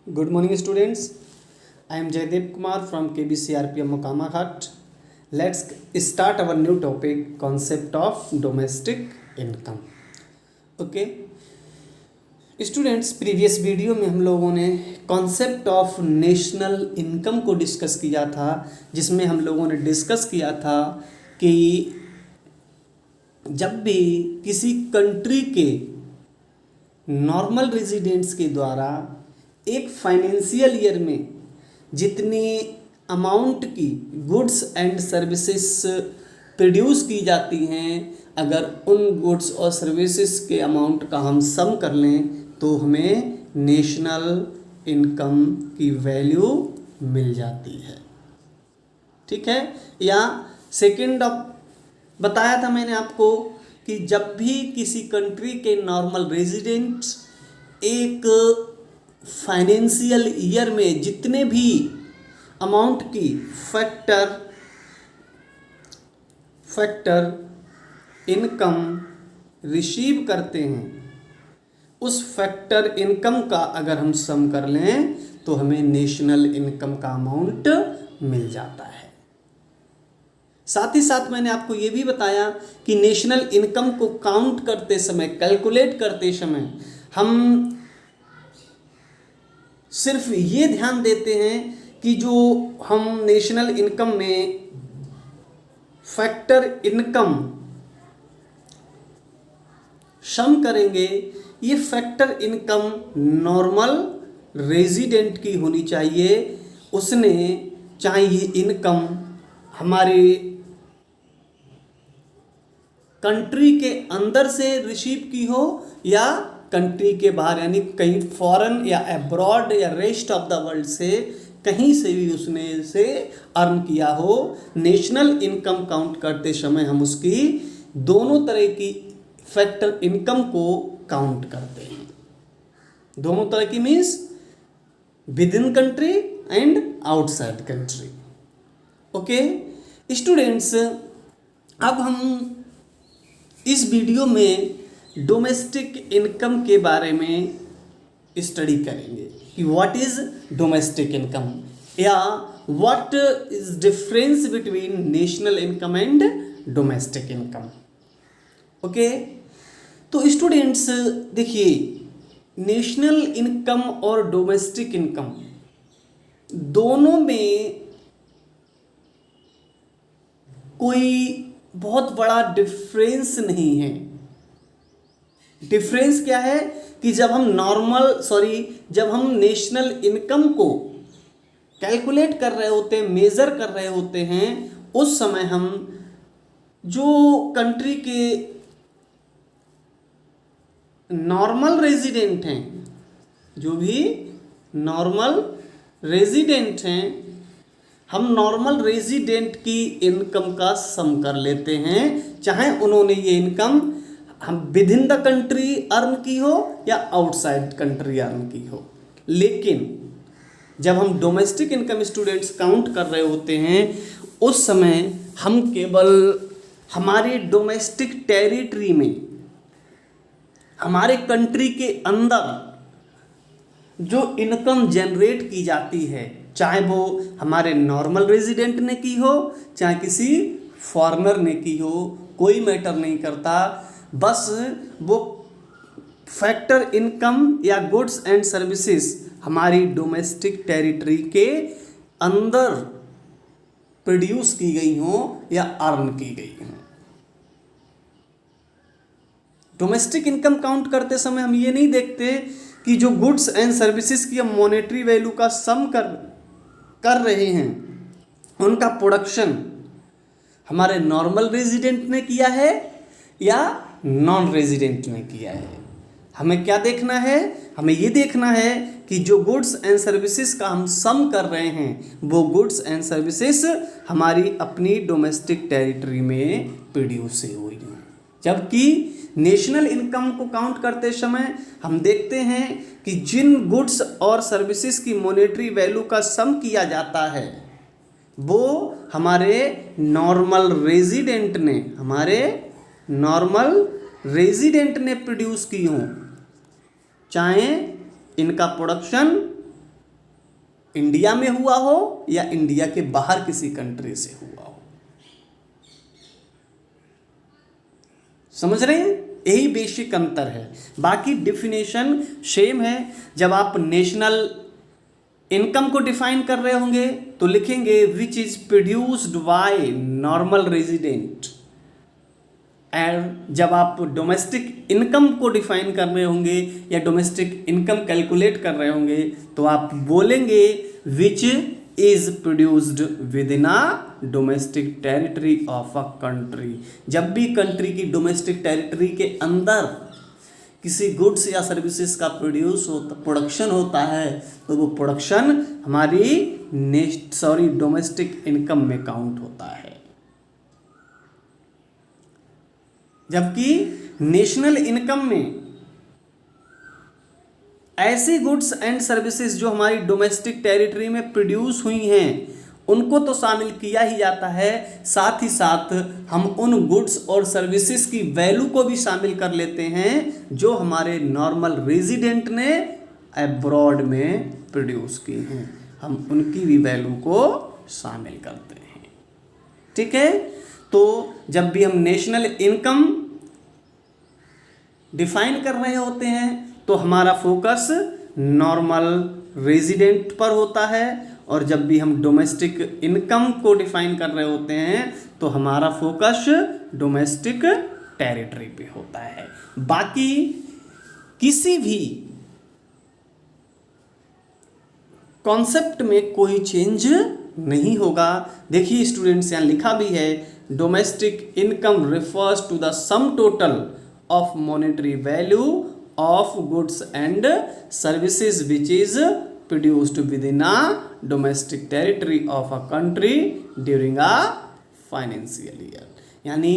Good morning, students. I am Jaydev Kumar from KBCRPM Mokama Ghat. Let's start our new topic, concept of domestic income. Okay. Students, previous video में हम लोगों ने concept of national income को discuss किया था, जिसमें हम लोगों ने डिस्कस किया था कि जब भी किसी कंट्री के नॉर्मल रेजिडेंट्स के द्वारा एक फाइनेंशियल ईयर में जितनी अमाउंट की गुड्स एंड सर्विसेज प्रोड्यूस की जाती हैं, अगर उन गुड्स और सर्विसेज के अमाउंट का हम सम कर लें तो हमें नेशनल इनकम की वैल्यू मिल जाती है। ठीक है। या सेकेंड बताया था मैंने आपको कि जब भी किसी कंट्री के नॉर्मल रेजिडेंट्स एक फाइनेंशियल ईयर में जितने भी अमाउंट की फैक्टर इनकम रिसीव करते हैं, उस फैक्टर इनकम का अगर हम सम कर लें तो हमें नेशनल इनकम का अमाउंट मिल जाता है। साथ ही साथ मैंने आपको ये भी बताया कि नेशनल इनकम को काउंट करते समय, कैलकुलेट करते समय हम सिर्फ ये ध्यान देते हैं कि जो हम नेशनल इनकम में फैक्टर इनकम सम करेंगे, ये फैक्टर इनकम नॉर्मल रेजिडेंट की होनी चाहिए। उसने चाहे ये इनकम हमारे कंट्री के अंदर से रिसीव की हो या कंट्री के बाहर, यानी कहीं फॉरेन या अब्रॉड या रेस्ट ऑफ द वर्ल्ड से कहीं से भी उसने से अर्न किया हो। नेशनल इनकम काउंट करते समय हम उसकी दोनों तरह की फैक्टर इनकम को काउंट करते हैं। दोनों तरह की means with in country and outside country. Okay students, अब हम इस वीडियो में डोमेस्टिक इनकम के बारे में स्टडी करेंगे कि व्हाट इज डोमेस्टिक इनकम या what is difference between national income and domestic income. Okay, तो स्टूडेंट्स देखिए, नेशनल इनकम और डोमेस्टिक इनकम दोनों में कोई बहुत बड़ा डिफरेंस नहीं है। डिफरेंस क्या है कि जब हम नेशनल इनकम को कैलकुलेट कर रहे होते हैं, मेज़र कर रहे होते हैं, उस समय हम जो कंट्री के नॉर्मल रेजिडेंट हैं, जो भी नॉर्मल रेजिडेंट हैं, हम नॉर्मल रेजिडेंट की इनकम का सम कर लेते हैं, चाहे उन्होंने ये इनकम हम with in the country earn की हो या आउटसाइड कंट्री अर्न की हो। लेकिन जब हम डोमेस्टिक इनकम स्टूडेंट्स काउंट कर रहे होते हैं, उस समय हम केवल हमारे डोमेस्टिक टेरिटरी में, हमारे कंट्री के अंदर जो इनकम जनरेट की जाती है, चाहे वो हमारे नॉर्मल रेजिडेंट ने की हो चाहे किसी फॉरेनर ने की हो, कोई मैटर नहीं करता। बस वो फैक्टर इनकम या गुड्स एंड सर्विसेज हमारी डोमेस्टिक टेरिटरी के अंदर प्रोड्यूस की गई हो या अर्न की गई हो। डोमेस्टिक इनकम काउंट करते समय हम ये नहीं देखते कि जो गुड्स एंड सर्विसेज की हम मॉनेटरी वैल्यू का सम कर रहे हैं, उनका प्रोडक्शन हमारे नॉर्मल रेजिडेंट ने किया है या नॉन रेजिडेंट ने किया है। हमें क्या देखना है? हमें ये देखना है कि जो गुड्स एंड सर्विसेज का हम सम कर रहे हैं, वो गुड्स एंड सर्विसेज हमारी अपनी डोमेस्टिक टेरिटरी में प्रोड्यूस हुई हैं। जबकि नेशनल इनकम को काउंट करते समय हम देखते हैं कि जिन गुड्स और सर्विसेज की मॉनेटरी वैल्यू का सम किया जाता है, वो हमारे नॉर्मल रेजिडेंट ने प्रोड्यूस की हों, चाहे इनका प्रोडक्शन इंडिया में हुआ हो या इंडिया के बाहर किसी कंट्री से हुआ हो। समझ रहे हैं? यही बेसिक अंतर है, बाकी डिफिनेशन सेम है। जब आप नेशनल इनकम को डिफाइन कर रहे होंगे तो लिखेंगे विच is produced by normal resident, and जब आप डोमेस्टिक इनकम को डिफाइन कर रहे होंगे या डोमेस्टिक इनकम कैलकुलेट कर रहे होंगे तो आप बोलेंगे विच is produced within a domestic territory of a country. जब भी कंट्री की डोमेस्टिक टेरिटरी के अंदर किसी गुड्स या सर्विसेज का प्रोडक्शन होता है तो वो प्रोडक्शन हमारी डोमेस्टिक इनकम में काउंट होता है। जबकि नेशनल इनकम में ऐसी गुड्स एंड सर्विसेज जो हमारी डोमेस्टिक टेरिटरी में प्रोड्यूस हुई हैं उनको तो शामिल किया ही जाता है, साथ ही साथ हम उन गुड्स और सर्विसेज की वैल्यू को भी शामिल कर लेते हैं जो हमारे नॉर्मल रेजिडेंट ने अब्रॉड में प्रोड्यूस की हैं, हम उनकी भी वैल्यू को शामिल करते हैं। ठीक है, तो जब भी हम नेशनल इनकम डिफाइन कर रहे होते हैं तो हमारा फोकस नॉर्मल रेजिडेंट पर होता है, और जब भी हम डोमेस्टिक इनकम को डिफाइन कर रहे होते हैं तो हमारा फोकस डोमेस्टिक टेरिटरी पे होता है। बाकी किसी भी कॉन्सेप्ट में कोई चेंज नहीं होगा। देखिए स्टूडेंट्स, यहाँ लिखा भी है domestic income refers to the sum total of monetary value of goods and services which is produced within a domestic territory of a country during a financial year. यानी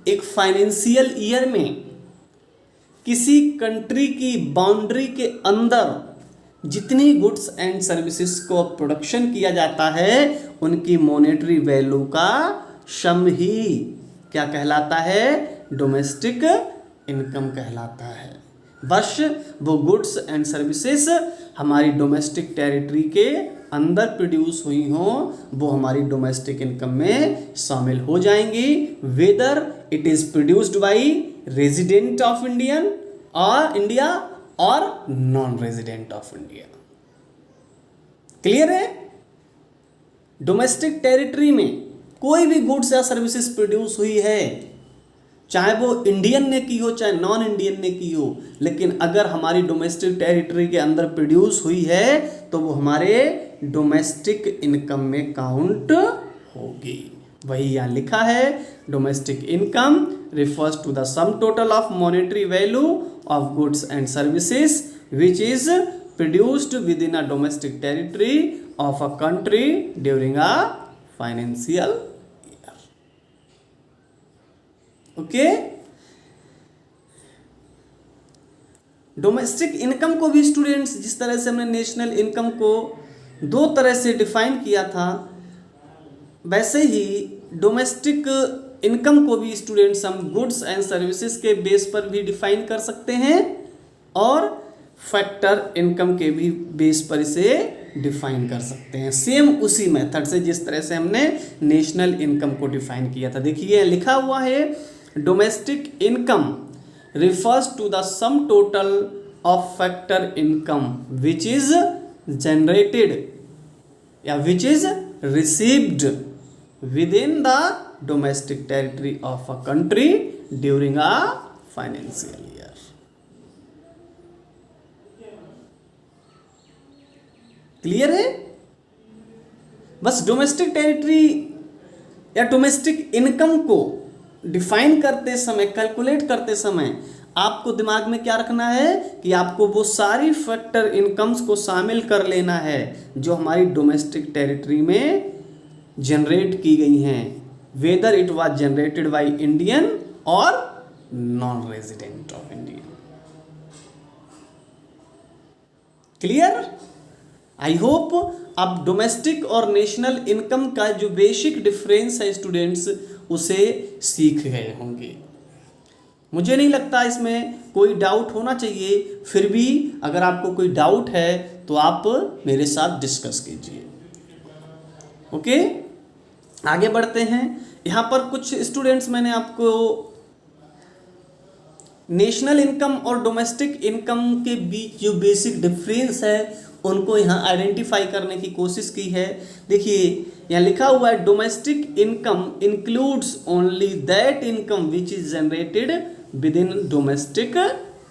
एक financial year में किसी country की boundary के अंदर जितनी goods and services को production किया जाता है उनकी मॉनेटरी वैल्यू का सम ही क्या कहलाता है? डोमेस्टिक इनकम कहलाता है। बस वो गुड्स एंड सर्विसेज हमारी डोमेस्टिक टेरिटरी के अंदर प्रोड्यूस हुई हों वो हमारी डोमेस्टिक इनकम में शामिल हो जाएंगी, whether it is produced by resident of India और non resident of India. Clear है? डोमेस्टिक टेरिटरी में कोई भी गुड्स या सर्विसेज प्रोड्यूस हुई है, चाहे वो इंडियन ने की हो चाहे नॉन इंडियन ने की हो, लेकिन अगर हमारी डोमेस्टिक टेरिटरी के अंदर प्रोड्यूस हुई है तो वो हमारे डोमेस्टिक इनकम में काउंट होगी। वही यहाँ लिखा है domestic income refers to the sum total of monetary value of goods and services which is produced within a domestic territory of a country during a financial year. Okay? Domestic income को भी students जिस तरह से हमने national income को दो तरह से डिफाइन किया था वैसे ही डोमेस्टिक इनकम को भी स्टूडेंट्स हम गुड्स एंड सर्विसेज के बेस पर भी डिफाइन कर सकते हैं और फैक्टर इनकम के भी बेस पर इसे डिफाइन कर सकते हैं, सेम उसी मेथड से जिस तरह से हमने नेशनल इनकम को डिफाइन किया था। देखिए लिखा हुआ है domestic income refers to the sum total of factor income which is generated या which is received within the domestic territory of a country during a financial year. Clear है? बस डोमेस्टिक टेरिटरी या डोमेस्टिक इनकम को define करते समय, calculate करते समय आपको दिमाग में क्या रखना है कि आपको वो सारी फैक्टर इनकम्स को शामिल कर लेना है जो हमारी डोमेस्टिक टेरिटरी में जनरेट की गई हैं, whether it was generated by Indian और non resident of India. Clear? I hope आप डोमेस्टिक और नेशनल इनकम का जो बेसिक डिफरेंस है स्टूडेंट्स उसे सीख गए होंगे। मुझे नहीं लगता इसमें कोई डाउट होना चाहिए, फिर भी अगर आपको कोई डाउट है तो आप मेरे साथ डिस्कस कीजिए। ओके, आगे बढ़ते हैं। यहाँ पर कुछ स्टूडेंट्स मैंने आपको नेशनल इनकम और डोमेस्टिक इनकम के बीच जो बेसिक डिफरेंस है उनको यहाँ आइडेंटिफाई करने की कोशिश की है। देखिए यहाँ लिखा हुआ है domestic income includes only that income which is generated with in domestic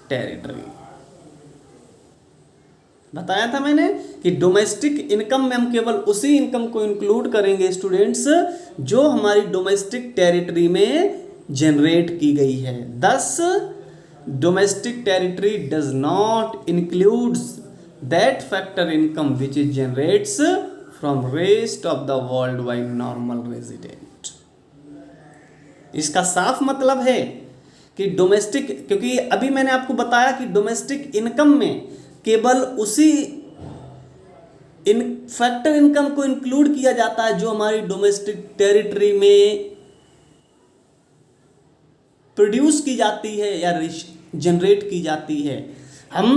territory. बताया था मैंने कि डोमेस्टिक इनकम में हम केवल उसी इनकम को इंक्लूड करेंगे स्टूडेंट्स जो हमारी डोमेस्टिक टेरिटरी में जनरेट की गई है। दस domestic territory does not includes that factor income which is generates from rest of the world wide normal resident. इसका साफ मतलब है कि डोमेस्टिक, क्योंकि अभी मैंने आपको बताया कि डोमेस्टिक इनकम में केवल उसी फैक्टर इनकम को इंक्लूड किया जाता है जो हमारी डोमेस्टिक टेरिटरी में प्रोड्यूस की जाती है या जनरेट की जाती है। हम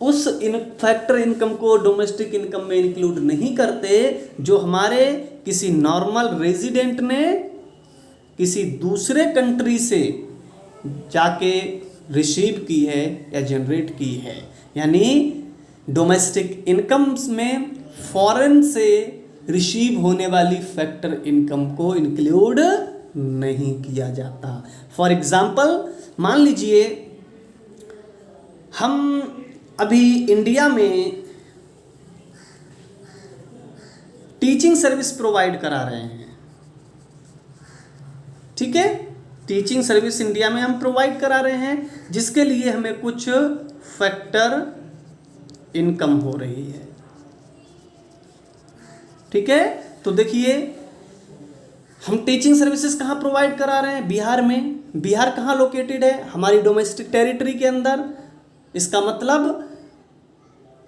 उस फैक्टर इनकम को डोमेस्टिक इनकम में इंक्लूड नहीं करते जो हमारे किसी नॉर्मल रेजिडेंट ने किसी दूसरे कंट्री से जाके रिसीव की है या जनरेट की है। यानी डोमेस्टिक इनकम्स में फॉरेन से रिसीव होने वाली फैक्टर इनकम को इंक्लूड नहीं किया जाता। फॉर एग्जाम्पल मान लीजिए हम अभी इंडिया में टीचिंग सर्विस प्रोवाइड करा रहे हैं, ठीक है, टीचिंग सर्विस इंडिया में हम प्रोवाइड करा रहे हैं जिसके लिए हमें कुछ फैक्टर इनकम हो रही है, ठीक है। तो देखिए हम टीचिंग सर्विसेज कहाँ प्रोवाइड करा रहे हैं, बिहार में। बिहार कहाँ लोकेटेड है, हमारी डोमेस्टिक टेरिटरी के अंदर। इसका मतलब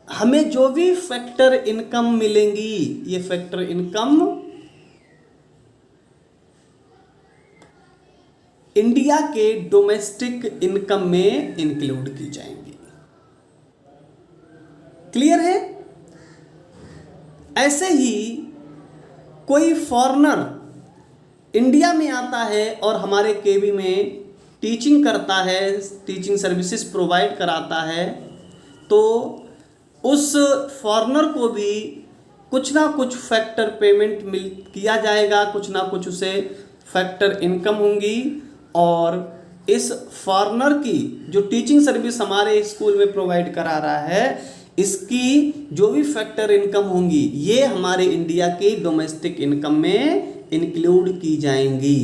हमें जो भी फैक्टर इनकम मिलेंगी ये फैक्टर इनकम इंडिया के डोमेस्टिक इनकम में इंक्लूड की जाएंगी। क्लियर है। ऐसे ही कोई फॉरेनर इंडिया में आता है और हमारे केवी में टीचिंग करता है, टीचिंग सर्विसेज प्रोवाइड कराता है, तो उस फॉरेनर को भी कुछ ना कुछ फैक्टर पेमेंट किया जाएगा, कुछ ना कुछ उसे फैक्टर इनकम होंगी। और इस फॉरेनर की जो टीचिंग सर्विस हमारे स्कूल में प्रोवाइड करा रहा है इसकी जो भी फैक्टर इनकम होंगी ये हमारे इंडिया के डोमेस्टिक इनकम में इंक्लूड की जाएंगी।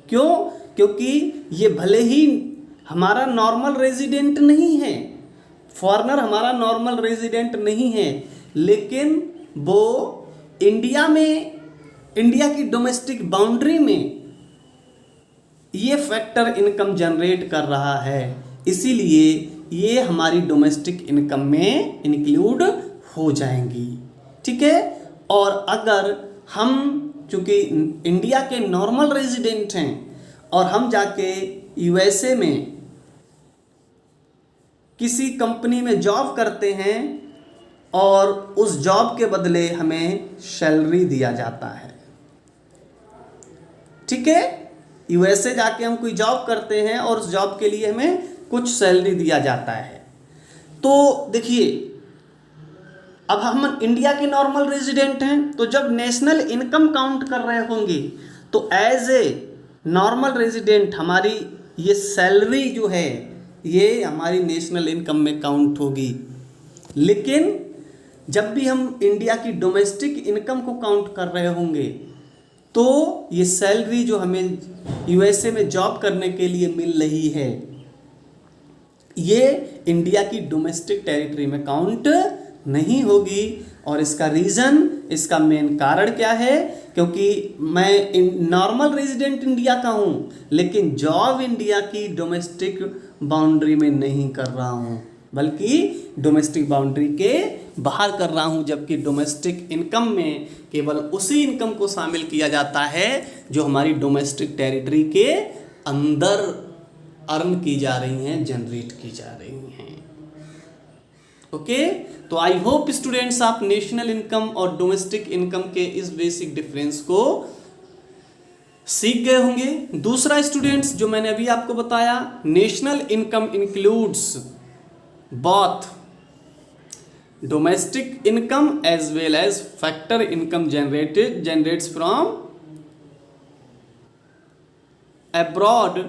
क्यों? क्योंकि ये भले ही हमारा नॉर्मल रेजिडेंट नहीं है, फॉरेनर हमारा नॉर्मल रेजिडेंट नहीं है, लेकिन वो इंडिया में, इंडिया की डोमेस्टिक बाउंड्री में ये फैक्टर इनकम जनरेट कर रहा है, इसीलिए ये हमारी डोमेस्टिक इनकम में इंक्लूड हो जाएंगी, ठीक है। और अगर हम चूँकि इंडिया के नॉर्मल रेजिडेंट हैं और हम जाके यूएसए में किसी कंपनी में जॉब करते हैं और उस जॉब के बदले हमें सैलरी दिया जाता है, ठीक है। यूएसए जाके हम कोई जॉब करते हैं और उस जॉब के लिए हमें कुछ सैलरी दिया जाता है। तो देखिए अब हम इंडिया के नॉर्मल रेजिडेंट हैं, तो जब नेशनल इनकम काउंट कर रहे होंगे तो एज ए नॉर्मल रेजिडेंट हमारी ये सैलरी जो है ये हमारी नेशनल इनकम में काउंट होगी। लेकिन जब भी हम इंडिया की डोमेस्टिक इनकम को काउंट कर रहे होंगे तो ये सैलरी जो हमें यूएसए में जॉब करने के लिए मिल रही है ये इंडिया की डोमेस्टिक टेरिटरी में काउंट नहीं होगी। और इसका रीज़न, इसका मेन कारण क्या है? क्योंकि मैं नॉर्मल रेजिडेंट इंडिया का हूँ लेकिन जॉब इंडिया की डोमेस्टिक बाउंड्री में नहीं कर रहा हूँ बल्कि डोमेस्टिक बाउंड्री के बाहर कर रहा हूँ, जबकि डोमेस्टिक इनकम में केवल उसी इनकम को शामिल किया जाता है जो हमारी डोमेस्टिक टेरिटरी के अंदर अर्न की जा रही हैं, जनरेट की जा रही हैं। ओके, तो आई होप स्टूडेंट्स आप नेशनल इनकम और डोमेस्टिक इनकम के इस बेसिक डिफरेंस को सीख गए होंगे। दूसरा स्टूडेंट्स जो मैंने अभी आपको बताया, national income includes both domestic income as well as factor income generates from abroad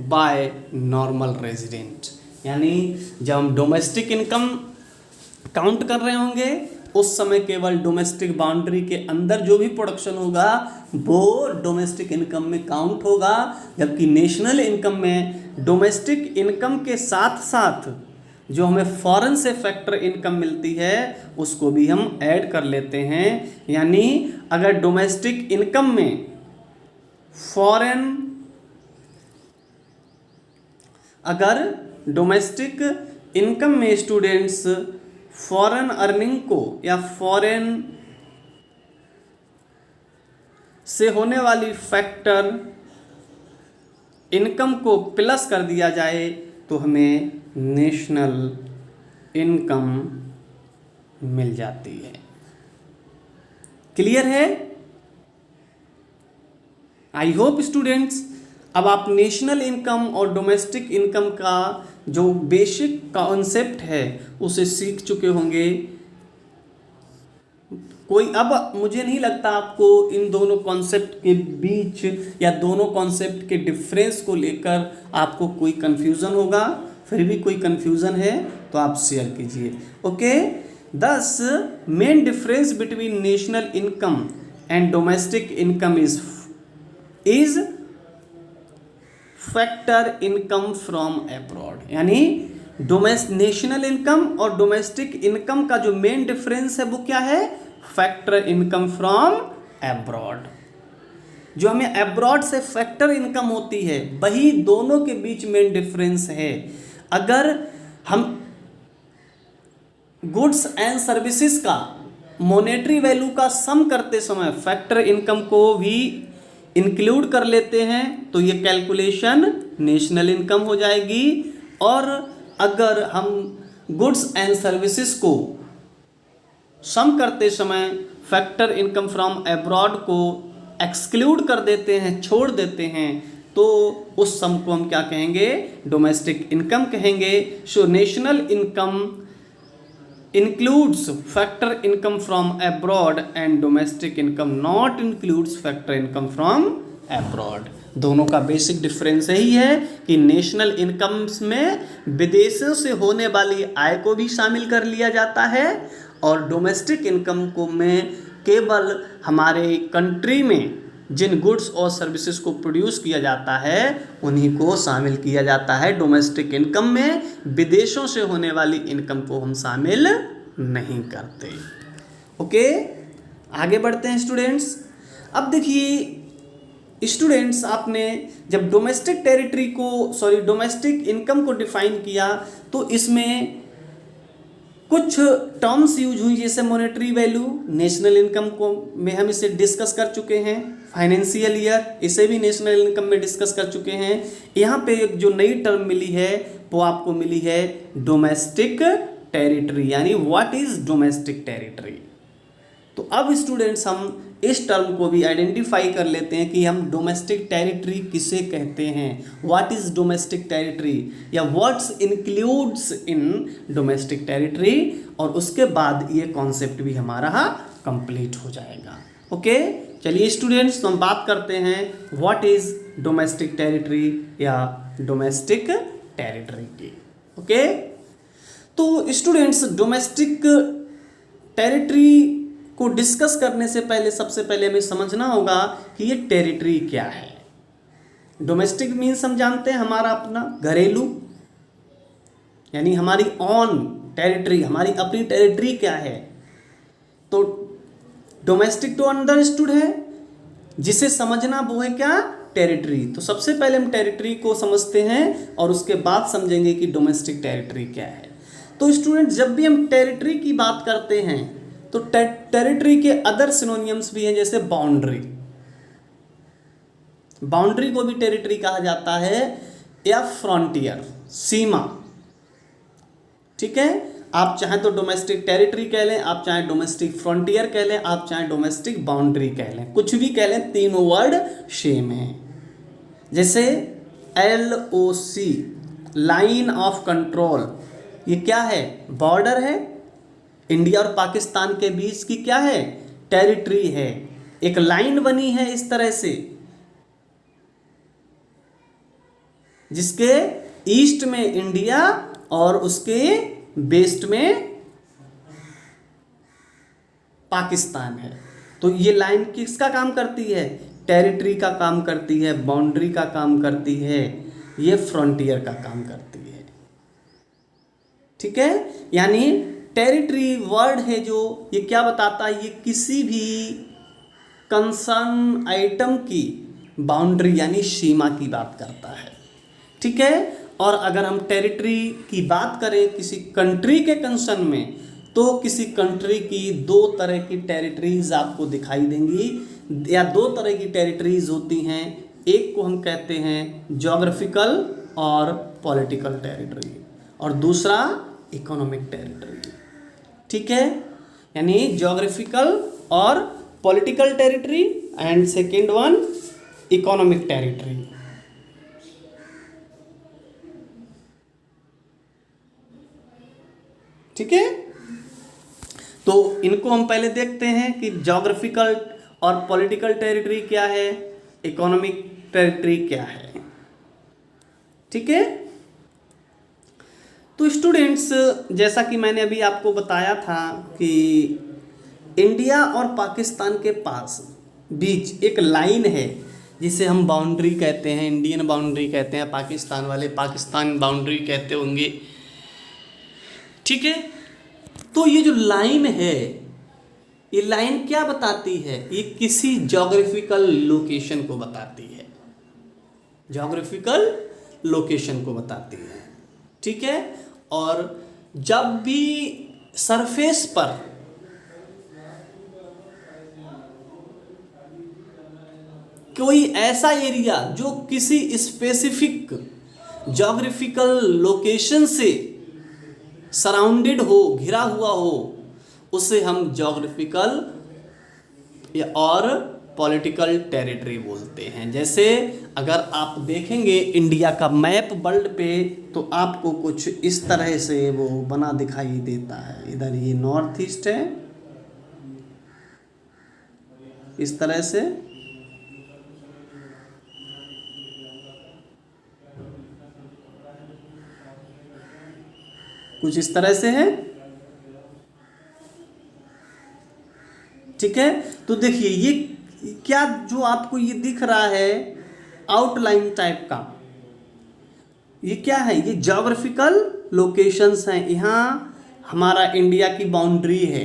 by normal resident. यानी जब हम डोमेस्टिक इनकम काउंट कर रहे होंगे उस समय केवल डोमेस्टिक बाउंड्री के अंदर जो भी प्रोडक्शन होगा वो डोमेस्टिक इनकम में काउंट होगा, जबकि नेशनल इनकम में डोमेस्टिक इनकम के साथ साथ जो हमें फॉरेन से फैक्टर इनकम मिलती है उसको भी हम ऐड कर लेते हैं। यानी अगर डोमेस्टिक इनकम में अगर डोमेस्टिक इनकम में स्टूडेंट्स फॉरेन अर्निंग को या फॉरेन से होने वाली फैक्टर इनकम को प्लस कर दिया जाए तो हमें नेशनल इनकम मिल जाती है। क्लियर है? आई होप स्टूडेंट्स अब आप नेशनल इनकम और डोमेस्टिक इनकम का जो बेसिक कॉन्सेप्ट है उसे सीख चुके होंगे। कोई अब मुझे नहीं लगता आपको इन दोनों कॉन्सेप्ट के बीच या दोनों कॉन्सेप्ट के डिफरेंस को लेकर आपको कोई कन्फ्यूज़न होगा। फिर भी कोई कन्फ्यूज़न है तो आप शेयर कीजिए। ओके, दस main difference between national income and domestic income is factor income from abroad. यानी नेशनल इनकम और डोमेस्टिक इनकम का जो मेन डिफरेंस है वो क्या है? Factor income from abroad. जो हमें अब्रॉड से फैक्टर इनकम होती है वही दोनों के बीच मेन डिफरेंस है। अगर हम गुड्स एंड सर्विसेज का मॉनेटरी वैल्यू का सम करते समय फैक्टर इनकम को भी इंक्लूड कर लेते हैं तो ये कैलकुलेशन नेशनल इनकम हो जाएगी। और अगर हम गुड्स एंड सर्विसेज को सम करते समय फैक्टर इनकम फ्रॉम अब्रॉड को एक्सक्लूड कर देते हैं, छोड़ देते हैं, तो उस सम को हम क्या कहेंगे? डोमेस्टिक इनकम कहेंगे। So national income includes factor income from abroad and domestic income not includes factor income from abroad। दोनों का बेसिक डिफरेंस यही है कि नेशनल इनकम्स में विदेशों से होने वाली आय को भी शामिल कर लिया जाता है और डोमेस्टिक इनकम को में केवल हमारे कंट्री में जिन गुड्स और सर्विसेज को प्रोड्यूस किया जाता है उन्हीं को शामिल किया जाता है डोमेस्टिक इनकम में। विदेशों से होने वाली इनकम को हम शामिल नहीं करते। ओके, आगे बढ़ते हैं स्टूडेंट्स। अब देखिए स्टूडेंट्स, आपने जब डोमेस्टिक इनकम को डिफाइन किया तो इसमें कुछ टर्म्स यूज हुई, जैसे मॉनेटरी वैल्यू। नेशनल इनकम को में हम इसे डिस्कस कर चुके हैं। फाइनेंशियल ईयर, इसे भी नेशनल इनकम में डिस्कस कर चुके हैं। यहाँ पे एक जो नई टर्म मिली है वो आपको मिली है डोमेस्टिक टेरिटरी। यानी व्हाट इज डोमेस्टिक टेरिटरी। तो अब स्टूडेंट्स हम इस टर्म को भी आइडेंटिफाई कर लेते हैं कि हम डोमेस्टिक टेरिटरी किसे कहते हैं। व्हाट इज डोमेस्टिक टेरिटरी या what's includes in domestic territory, और उसके बाद ये कॉन्सेप्ट भी हमारा कंप्लीट हो जाएगा। ओके, चलिए स्टूडेंट्स तो हम बात करते हैं व्हाट इज डोमेस्टिक टेरिटरी या डोमेस्टिक टेरिटरी की। ओके, तो स्टूडेंट्स डोमेस्टिक टेरिटरी को डिस्कस करने से पहले सबसे पहले हमें समझना होगा कि ये टेरिटरी क्या है। डोमेस्टिक मीन्स हम जानते हैं हमारा अपना घरेलू, यानी हमारी ऑन टेरिटरी, हमारी अपनी टेरिटरी क्या है। तो डोमेस्टिक तो अंडरस्टूड है, जिसे समझना वो है क्या? टेरिटरी। तो सबसे पहले हम टेरिटरी को समझते हैं और उसके बाद समझेंगे कि डोमेस्टिक टेरिटरी क्या है। तो स्टूडेंट, जब भी हम टेरिटरी की बात करते हैं तो टेरिटरी के अदर सिनोनियम्स भी हैं, जैसे बाउंड्री। बाउंड्री को भी टेरिटरी कहा जाता है या फ्रंटियर, सीमा। ठीक है, आप चाहें तो डोमेस्टिक टेरिटरी कह लें, आप चाहें डोमेस्टिक फ्रंटियर कह लें, आप चाहें डोमेस्टिक बाउंड्री कह लें, कुछ भी कह लें, तीनों वर्ड सेम है। जैसे LOC, लाइन ऑफ कंट्रोल, ये क्या है? बॉर्डर है। इंडिया और पाकिस्तान के बीच की क्या है? टेरिटरी है। एक लाइन बनी है इस तरह से, जिसके ईस्ट में इंडिया और उसके वेस्ट में पाकिस्तान है। तो ये लाइन किसका काम करती है? टेरिटरी का काम करती है, बाउंड्री का काम करती है, ये फ्रंटियर का काम करती है। ठीक है, यानी टेरिटरी वर्ड है जो ये क्या बताता है? ये किसी भी कंसर्न आइटम की बाउंड्री यानी सीमा की बात करता है। ठीक है, और अगर हम टेरिटरी की बात करें किसी कंट्री के कंसर्न में, तो किसी कंट्री की दो तरह की टेरिटरीज आपको दिखाई देंगी, या दो तरह की टेरिटरीज होती हैं। एक को हम कहते हैं ज्योग्राफिकल और पॉलिटिकल टेरिटरी, और दूसरा इकोनॉमिक टेरिटरी। ठीक है, यानी ज्योग्राफिकल और political territory, and second one economic territory. ठीक है, तो इनको हम पहले देखते हैं कि ज्योग्राफिकल और पॉलिटिकल टेरिटरी क्या है, इकोनॉमिक टेरिटरी क्या है। ठीक है, तो स्टूडेंट्स, जैसा कि मैंने अभी आपको बताया था कि इंडिया और पाकिस्तान के पास बीच एक लाइन है जिसे हम बाउंड्री कहते हैं, इंडियन बाउंड्री कहते हैं, पाकिस्तान वाले पाकिस्तान बाउंड्री कहते होंगे। ठीक है, तो ये जो लाइन है, ये लाइन क्या बताती है? ये किसी ज्योग्राफिकल लोकेशन को बताती है, ज्योग्राफिकल लोकेशन को बताती है। ठीक है, और जब भी सरफेस पर कोई ऐसा एरिया जो किसी स्पेसिफिक ज्योग्राफिकल लोकेशन से सराउंडेड हो, घिरा हुआ हो, उसे हम ज्योग्राफिकल और पॉलिटिकल टेरिटरी बोलते हैं। जैसे अगर आप देखेंगे इंडिया का मैप वर्ल्ड पे, तो आपको कुछ इस तरह से वो बना दिखाई देता है। इधर ये नॉर्थ ईस्ट है, इस तरह से, कुछ इस तरह से है। ठीक है, तो देखिए ये क्या जो आपको ये दिख रहा है आउटलाइन टाइप का, ये क्या है? ये ज्योग्राफिकल लोकेशंस हैं। यहाँ हमारा इंडिया की बाउंड्री है,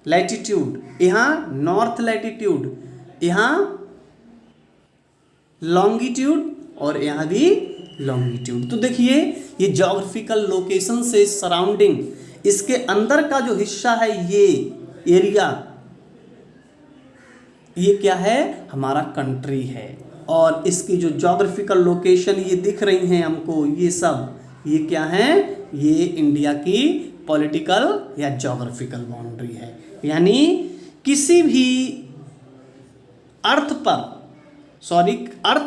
लैटिट्यूड, यहाँ नॉर्थ लैटिट्यूड, यहाँ लॉन्गिट्यूड, और यहाँ भी लॉन्गिट्यूड। तो देखिए ये ज्योग्राफिकल लोकेशन से सराउंडिंग, इसके अंदर का जो हिस्सा है ये एरिया, ये क्या है? हमारा कंट्री है। और इसकी जो ज्योग्राफिकल लोकेशन ये दिख रही हैं हमको, ये सब, ये क्या है? ये इंडिया की पॉलिटिकल या ज्योग्राफिकल बाउंड्री है। यानी किसी भी अर्थ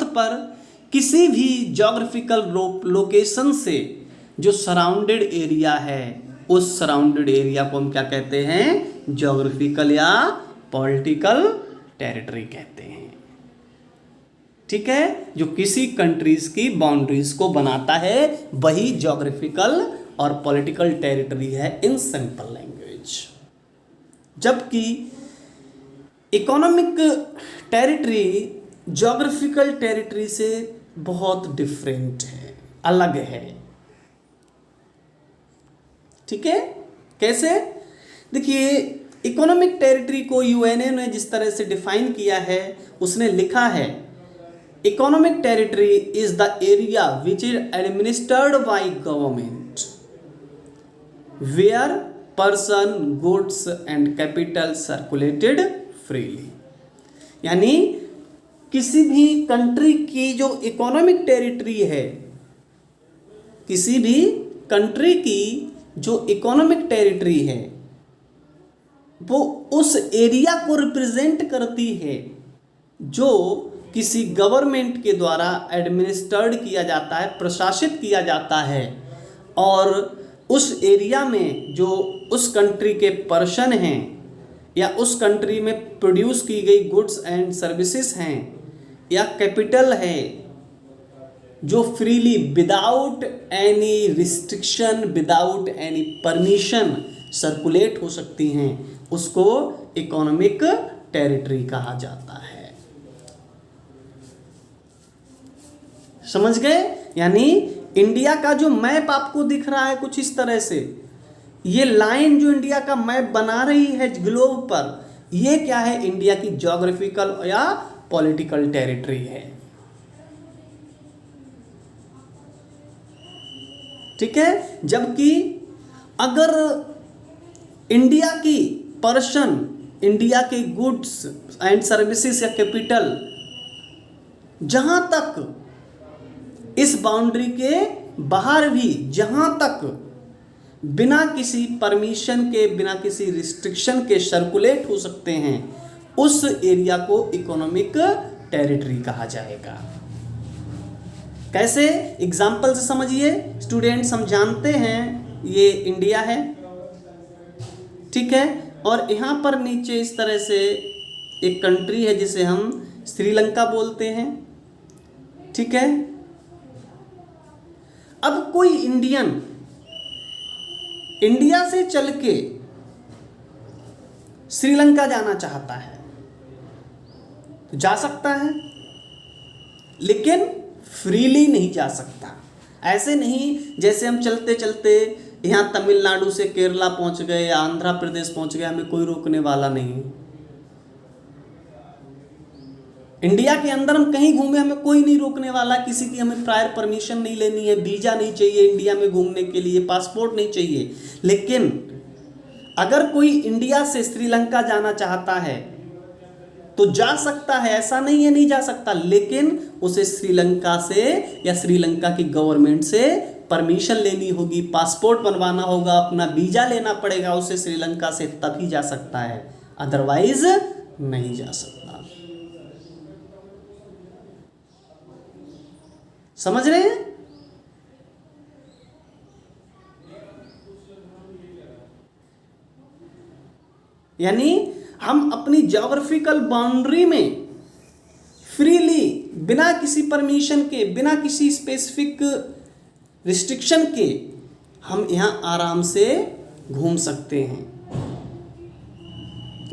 पर किसी भी ज्योग्राफिकल लोकेशन से जो सराउंडेड एरिया है, उस सराउंडेड एरिया को हम क्या कहते हैं? ज्योग्राफिकल या पॉलिटिकल टेरिटरी कहते हैं। ठीक है, जो किसी कंट्रीज की बाउंड्रीज को बनाता है वही ज्योग्राफिकल और पॉलिटिकल टेरिटरी है इन सिंपल लैंग्वेज। जबकि इकोनॉमिक टेरिटरी ज्योग्राफिकल टेरिटरी से बहुत डिफरेंट है, अलग है। ठीक है, कैसे? देखिए इकोनॉमिक टेरिटरी को यूएनए ने जिस तरह से डिफाइन किया है, उसने लिखा है economic territory is the area which is administered by government where person goods and capital circulated freely. यानी किसी भी कंट्री की जो इकोनॉमिक टेरिटरी है, किसी भी कंट्री की जो इकोनॉमिक टेरिटरी है वो उस एरिया को रिप्रेजेंट करती है जो किसी गवर्नमेंट के द्वारा एडमिनिस्टर्ड किया जाता है, प्रशासित किया जाता है, और उस एरिया में जो उस कंट्री के पर्सन हैं या उस कंट्री में प्रोड्यूस की गई गुड्स एंड सर्विसेज हैं या कैपिटल है जो freely without any restriction, without any permission circulate हो सकती हैं, उसको इकोनॉमिक टेरिटरी कहा जाता है। समझ गए? यानी इंडिया का जो मैप आपको दिख रहा है कुछ इस तरह से, ये लाइन जो इंडिया का मैप बना रही है ग्लोब पर, ये क्या है? इंडिया की ज्योग्राफिकल या पॉलिटिकल टेरिटरी है। ठीक है। जबकि अगर इंडिया की पर्सन, इंडिया के गुड्स एंड सर्विसेज या कैपिटल जहां तक इस बाउंड्री के बाहर भी, जहां तक बिना किसी परमिशन के, बिना किसी रिस्ट्रिक्शन के सर्कुलेट हो सकते हैं, उस एरिया को इकोनॉमिक टेरिटरी कहा जाएगा। कैसे? एग्जाम्पल से समझिए स्टूडेंट्स। हम जानते हैं ये इंडिया है, ठीक है, और यहाँ पर नीचे इस तरह से एक कंट्री है जिसे हम श्रीलंका बोलते हैं, ठीक है। अब कोई इंडियन इंडिया से चल के श्रीलंका जाना चाहता है तो जा सकता है, लेकिन फ्रीली नहीं जा सकता। ऐसे नहीं जैसे हम चलते चलते यहाँ तमिलनाडु से केरला पहुंच गए या आंध्र प्रदेश पहुंच गए, हमें कोई रोकने वाला नहीं। इंडिया के अंदर हम कहीं घूमे, हमें कोई नहीं रोकने वाला, किसी की हमें प्रायर परमिशन नहीं लेनी है, वीजा नहीं चाहिए इंडिया में घूमने के लिए, पासपोर्ट नहीं चाहिए। लेकिन अगर कोई इंडिया से श्रीलंका जाना चाहता है तो जा सकता है, ऐसा नहीं है नहीं जा सकता, लेकिन उसे श्रीलंका से या श्रीलंका की गवर्नमेंट से परमिशन लेनी होगी, पासपोर्ट बनवाना होगा, अपना वीजा लेना पड़ेगा उसे श्रीलंका से, तभी जा सकता है, अदरवाइज नहीं जा सकता। समझ रहे हैं? यानी हम अपनी ज्योग्राफिकल बाउंड्री में फ्रीली, बिना किसी परमिशन के, बिना किसी स्पेसिफिक रिस्ट्रिक्शन के, हम यहाँ आराम से घूम सकते हैं।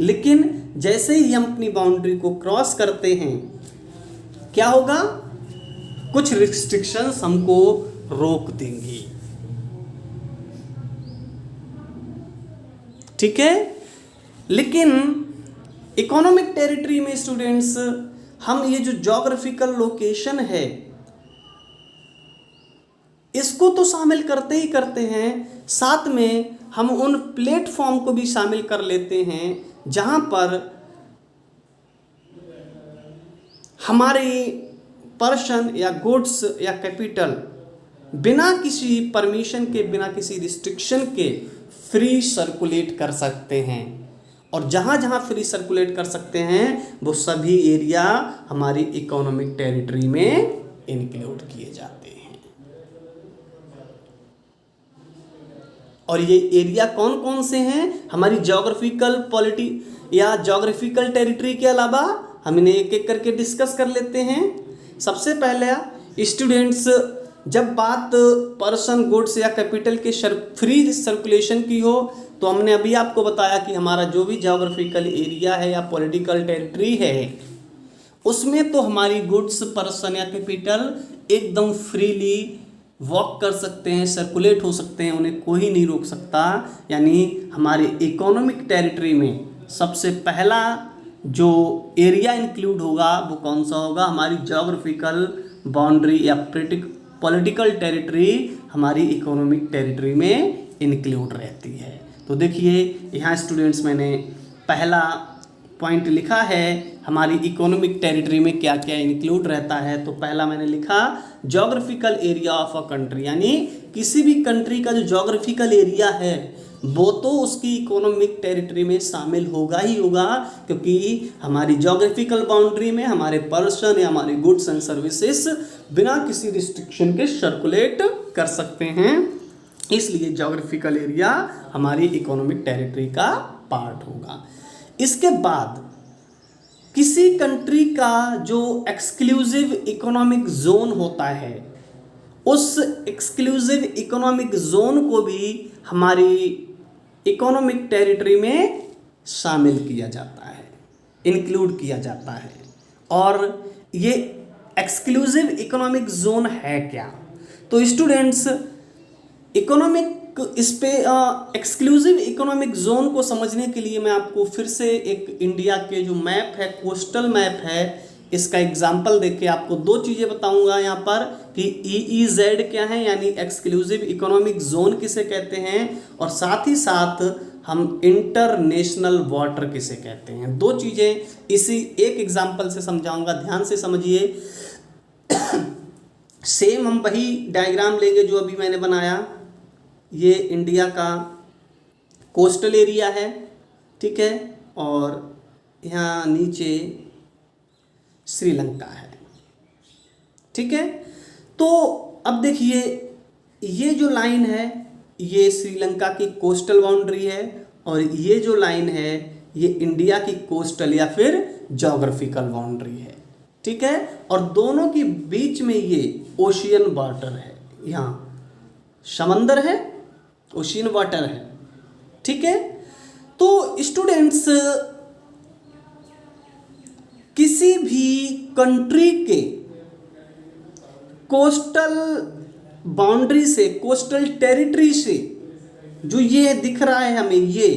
लेकिन जैसे ही हम अपनी बाउंड्री को क्रॉस करते हैं, क्या होगा? कुछ रिस्ट्रिक्शंस हमको रोक देंगी। ठीक है। लेकिन इकोनॉमिक टेरिटरी में स्टूडेंट्स हम ये जो ज्योग्राफिकल लोकेशन है इसको तो शामिल करते ही करते हैं, साथ में हम उन प्लेटफॉर्म को भी शामिल कर लेते हैं जहां पर हमारे पर्सन या गुड्स या कैपिटल बिना किसी परमिशन के, बिना किसी रिस्ट्रिक्शन के फ्री सर्कुलेट कर सकते हैं। और जहाँ जहाँ फ्री सर्कुलेट कर सकते हैं वो सभी एरिया हमारी इकोनॉमिक टेरिटरी में इंक्लूड किए जाते हैं। और ये एरिया कौन कौन से हैं? हमारी ज्योग्राफिकल पॉलिटी या ज्योग्राफिकल टेरिटरी के अलावा हम इन्हें एक एक करके डिस्कस कर लेते हैं। सबसे पहले स्टूडेंट्स, जब बात पर्सन, गुड्स या कैपिटल के फ्री सर्कुलेशन की हो तो हमने अभी आपको बताया कि हमारा जो भी ज्योग्राफिकल एरिया है या पॉलिटिकल टेरिटरी है उसमें तो हमारी गुड्स, पर्सन या कैपिटल एकदम फ्रीली वॉक कर सकते हैं, सर्कुलेट हो सकते हैं, उन्हें कोई नहीं रोक सकता। यानी हमारे इकोनॉमिक टेरिटरी में सबसे पहला जो एरिया इंक्लूड होगा वो कौन सा होगा? हमारी ज्योग्राफिकल बाउंड्री या पॉलिटिकल टेरिटरी हमारी इकोनॉमिक टेरिटरी में इंक्लूड रहती है। तो देखिए यहाँ स्टूडेंट्स मैंने पहला पॉइंट लिखा है हमारी इकोनॉमिक टेरिटरी में क्या क्या इंक्लूड रहता है। तो पहला मैंने लिखा geographical area of a country, यानी किसी भी कंट्री का जो ज्योग्राफिकल एरिया है वो तो उसकी इकोनॉमिक टेरिटरी में शामिल होगा ही होगा, क्योंकि हमारी ज्योग्राफिकल बाउंड्री में हमारे पर्सन या हमारे गुड्स एंड सर्विसेज बिना किसी रिस्ट्रिक्शन के सर्कुलेट कर सकते हैं, इसलिए ज्योग्राफिकल एरिया हमारी इकोनॉमिक टेरिटरी का पार्ट होगा। इसके बाद किसी कंट्री का जो एक्सक्लूसिव इकोनॉमिक जोन होता है, उस एक्सक्लूसिव इकोनॉमिक जोन को भी हमारी इकोनॉमिक टेरिटरी में शामिल किया जाता है, इंक्लूड किया जाता है। और ये एक्सक्लूसिव इकोनॉमिक जोन है क्या? तो स्टूडेंट्स, इकोनॉमिक इस पे एक्सक्लूसिव इकोनॉमिक जोन को समझने के लिए मैं आपको फिर से एक इंडिया के जो मैप है, कोस्टल मैप है, इसका एग्जाम्पल देख के आपको दो चीज़ें बताऊंगा यहाँ पर कि EEZ क्या है, यानी एक्सक्लूसिव इकोनॉमिक जोन किसे कहते हैं, और साथ ही साथ हम इंटरनेशनल वाटर किसे कहते हैं। दो चीज़ें इसी एक एग्जाम्पल से समझाऊंगा, ध्यान से समझिए। सेम हम वही डायग्राम लेंगे जो अभी मैंने बनाया। ये इंडिया का कोस्टल एरिया है, ठीक है, और यहाँ नीचे श्रीलंका है, ठीक है। तो अब देखिए, ये जो लाइन है ये श्रीलंका की कोस्टल बाउंड्री है, और ये जो लाइन है ये इंडिया की कोस्टल या फिर ज्योग्राफिकल बाउंड्री है, ठीक है। और दोनों के बीच में ये ओशियन वाटर है, यहाँ समंदर है, ओशियन वाटर है, ठीक है। तो स्टूडेंट्स, किसी भी कंट्री के कोस्टल बाउंड्री से, कोस्टल टेरिटरी से, जो ये दिख रहा है हमें, ये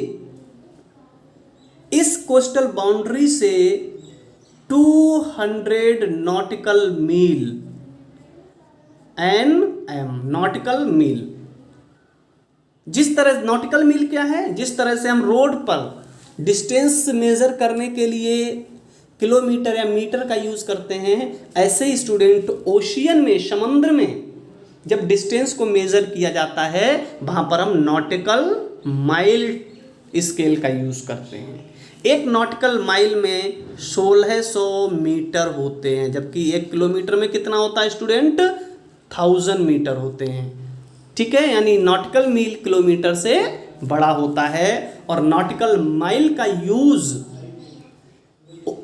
इस कोस्टल बाउंड्री से 200 नॉटिकल मील, NM नॉटिकल मील, जिस तरह नॉटिकल मील क्या है, जिस तरह से हम रोड पर डिस्टेंस मेजर करने के लिए किलोमीटर या मीटर का यूज करते हैं, ऐसे ही स्टूडेंट ओशियन में, समुद्र में जब डिस्टेंस को मेजर किया जाता है वहां पर हम नॉटिकल माइल स्केल का यूज करते हैं। एक नॉटिकल माइल में 1600 मीटर होते हैं, जबकि 1 किलोमीटर में कितना होता है स्टूडेंट? 1000 मीटर होते हैं, ठीक है। यानी नॉटिकल मील किलोमीटर से बड़ा होता है, और नॉटिकल माइल का यूज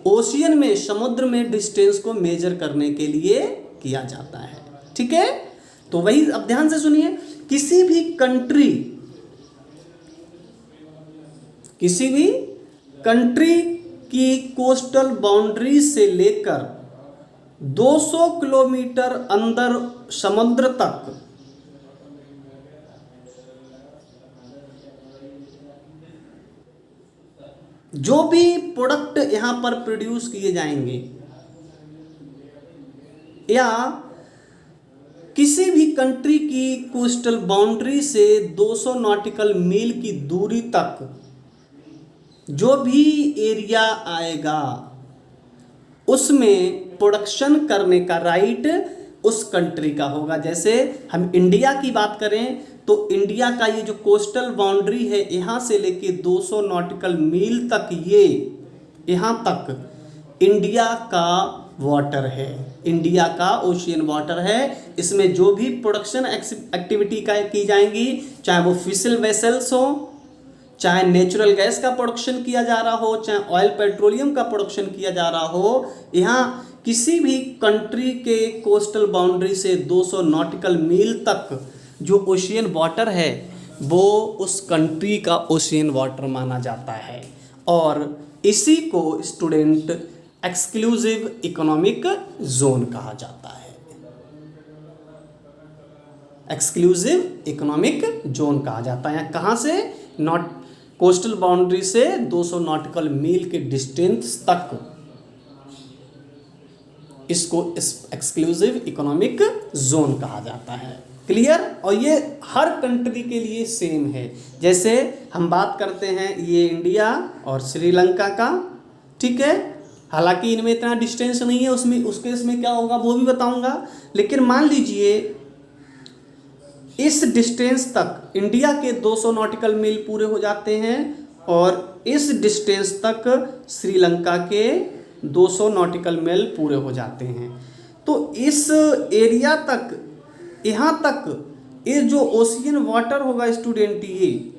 ओशियन में, समुद्र में डिस्टेंस को मेजर करने के लिए किया जाता है, ठीक है। तो वही, अब ध्यान से सुनिए, किसी भी कंट्री की कोस्टल बाउंड्री से लेकर 200 किलोमीटर अंदर समुद्र तक जो भी प्रोडक्ट यहां पर प्रोड्यूस किए जाएंगे, या किसी भी कंट्री की कोस्टल बाउंड्री से 200 नॉटिकल मील की दूरी तक जो भी एरिया आएगा, उसमें प्रोडक्शन करने का राइट उस कंट्री का होगा। जैसे हम इंडिया की बात करें तो इंडिया का ये जो कोस्टल बाउंड्री है, यहाँ से लेके 200 नॉटिकल मील तक, ये यहाँ तक इंडिया का वाटर है, इंडिया का ओशियन वाटर है। इसमें जो भी प्रोडक्शन एक्टिविटी का की जाएंगी, चाहे वो फिशल वेसल्स हो, चाहे नेचुरल गैस का प्रोडक्शन किया जा रहा हो, चाहे ऑयल पेट्रोलियम का प्रोडक्शन किया जा रहा हो, यहाँ किसी भी कंट्री के कोस्टल बाउंड्री से 200 नॉटिकल मील तक जो ओशियन वाटर है वो उस कंट्री का ओशियन वाटर माना जाता है, और इसी को स्टूडेंट एक्सक्लूसिव इकोनॉमिक जोन कहा जाता है। एक्सक्लूसिव इकोनॉमिक जोन कहा जाता है। कहाँ से? कोस्टल बाउंड्री से 200 नॉटिकल मील के डिस्टेंस तक इसको एक्सक्लूसिव इकोनॉमिक जोन कहा जाता है। क्लियर? और ये हर कंट्री के लिए सेम है। जैसे हम बात करते हैं ये इंडिया और श्रीलंका का, ठीक है। हालांकि इनमें इतना डिस्टेंस नहीं है, उसमें उस केस में क्या होगा वो भी बताऊंगा। लेकिन मान लीजिए इस डिस्टेंस तक इंडिया के 200 नॉटिकल मील पूरे हो जाते हैं और इस डिस्टेंस तक श्रीलंका के 200 नॉटिकल मील पूरे हो जाते हैं। तो इस एरिया तक, यहाँ तक ये जो ओशियन वाटर होगा स्टूडेंट, ये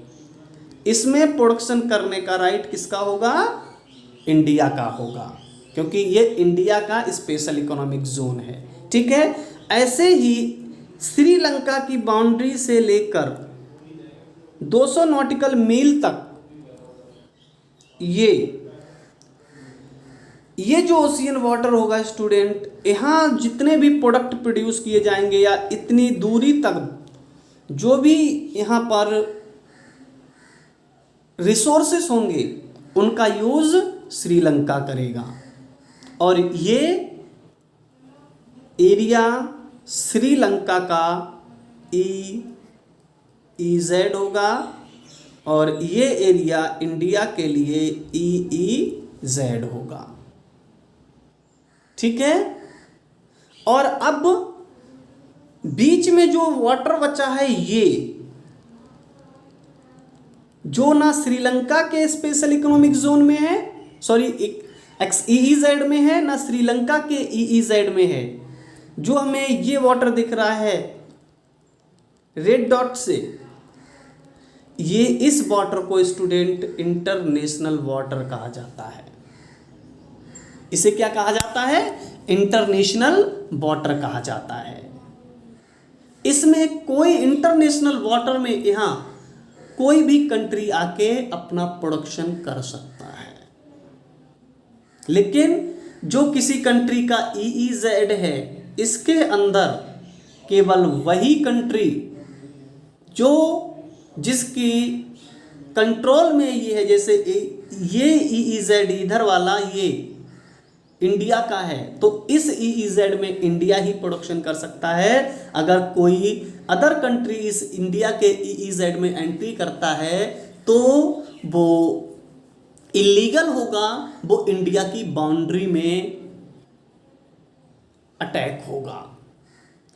इसमें प्रोडक्शन करने का राइट किसका होगा? इंडिया का होगा, क्योंकि ये इंडिया का स्पेशल इकोनॉमिक जोन है। ठीक है। ऐसे ही श्रीलंका की बाउंड्री से लेकर 200 नॉटिकल मील तक ये जो ओशियन वाटर होगा स्टूडेंट, यहाँ जितने भी प्रोडक्ट प्रोड्यूस किए जाएंगे या इतनी दूरी तक जो भी यहाँ पर रिसोर्सेस होंगे उनका यूज श्रीलंका करेगा। और ये एरिया श्रीलंका का EEZ होगा और ये एरिया इंडिया के लिए EEZ होगा। ठीक है। और अब बीच में जो वाटर बचा है, ये जो ना श्रीलंका के स्पेशल इकोनॉमिक जोन में है, सॉरी EEZ में है, ना श्रीलंका के EEZ में है। जो हमें ये वाटर दिख रहा है रेड डॉट से, ये इस वाटर को स्टूडेंट इंटरनेशनल वाटर कहा जाता है। इसे क्या कहा जाता है? इंटरनेशनल वाटर कहा जाता है। इसमें कोई इंटरनेशनल वाटर में यहाँ कोई भी कंट्री आके अपना प्रोडक्शन कर सकता है। लेकिन जो किसी कंट्री का EEZ है, इसके अंदर केवल वही कंट्री जो जिसकी कंट्रोल में ये है, जैसे ये EEZ इधर वाला ये इंडिया का है, तो इस EEZ में इंडिया ही प्रोडक्शन कर सकता है। अगर कोई अदर कंट्री इस इंडिया के EEZ में एंट्री करता है तो वो इलीगल होगा, वो इंडिया की बाउंड्री में अटैक होगा।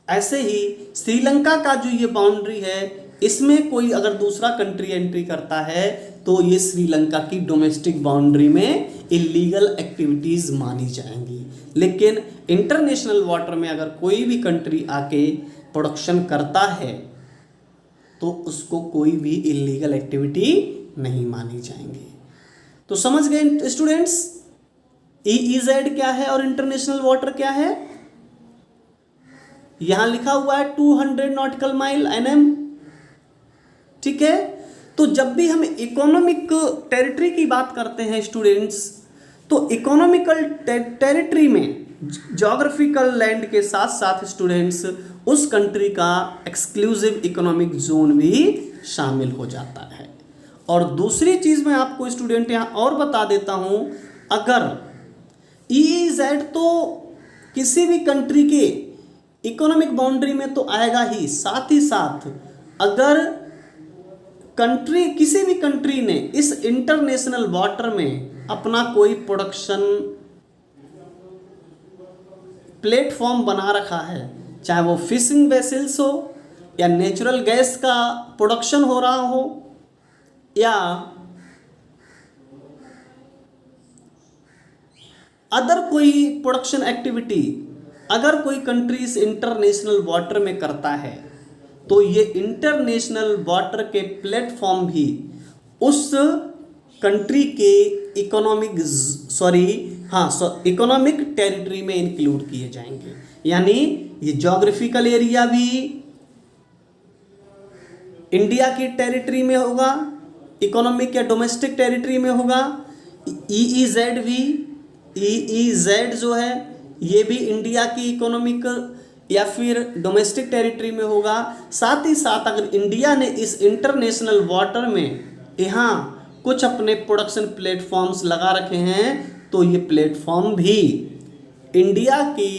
ऐसे ही श्रीलंका का जो ये बाउंड्री है, इसमें कोई अगर दूसरा कंट्री एंट्री करता है तो ये श्रीलंका की डोमेस्टिक बाउंड्री में इलीगल एक्टिविटीज़ मानी जाएंगी। लेकिन इंटरनेशनल वाटर में अगर कोई भी कंट्री आके प्रोडक्शन करता है तो उसको कोई भी इलीगल एक्टिविटी नहीं मानी जाएंगी। तो समझ गए स्टूडेंट्स, EEZ क्या है और इंटरनेशनल वाटर क्या है? यहां लिखा हुआ है 200 नॉटिकल माइल NM। ठीक है। तो जब भी हम इकोनॉमिक टेरिटरी की बात करते हैं स्टूडेंट्स, तो इकोनॉमिकल टेरिटरी में ज्योग्राफिकल लैंड के साथ साथ स्टूडेंट्स उस कंट्री का एक्सक्लूसिव इकोनॉमिक जोन भी शामिल हो जाता है। और दूसरी चीज़ मैं आपको स्टूडेंट यहाँ और बता देता हूँ, अगर EEZ तो किसी भी कंट्री के इकोनॉमिक बाउंड्री में तो आएगा ही, साथ ही साथ अगर कंट्री किसी भी कंट्री ने इस इंटरनेशनल वाटर में अपना कोई प्रोडक्शन प्लेटफॉर्म बना रखा है, चाहे वो फिशिंग वेसल्स हो या नेचुरल गैस का प्रोडक्शन हो रहा हो या अदर कोई प्रोडक्शन एक्टिविटी, अगर कोई कंट्री इस इंटरनेशनल वाटर में करता है तो ये इंटरनेशनल वाटर के प्लेटफॉर्म भी उस कंट्री के इकोनॉमिक टेरिटरी में इंक्लूड किए जाएंगे। यानी ये ज्योग्राफिकल एरिया भी इंडिया की टेरिटरी में होगा, इकोनॉमिक या डोमेस्टिक टेरिटरी में होगा। EEZ जो है ये भी इंडिया की इकोनॉमिक या फिर डोमेस्टिक टेरिटरी में होगा। साथ ही साथ अगर इंडिया ने इस इंटरनेशनल वाटर में यहाँ कुछ अपने प्रोडक्शन प्लेटफॉर्म्स लगा रखे हैं तो ये प्लेटफॉर्म भी इंडिया की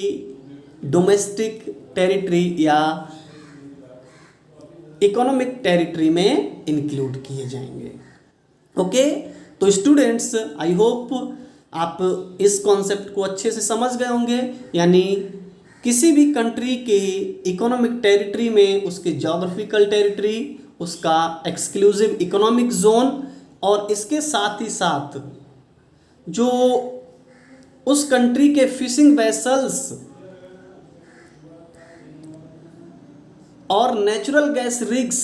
डोमेस्टिक टेरिटरी या इकोनॉमिक टेरिटरी में इंक्लूड किए जाएंगे। ओके। तो स्टूडेंट्स, आई होप आप इस कॉन्सेप्ट को अच्छे से समझ गए होंगे। यानी किसी भी कंट्री के इकोनॉमिक टेरिटरी में उसके ज्योग्राफिकल टेरिटरी, उसका एक्सक्लूसिव इकोनॉमिक जोन, और इसके साथ ही साथ जो उस कंट्री के फिशिंग वेसल्स और नेचुरल गैस रिग्स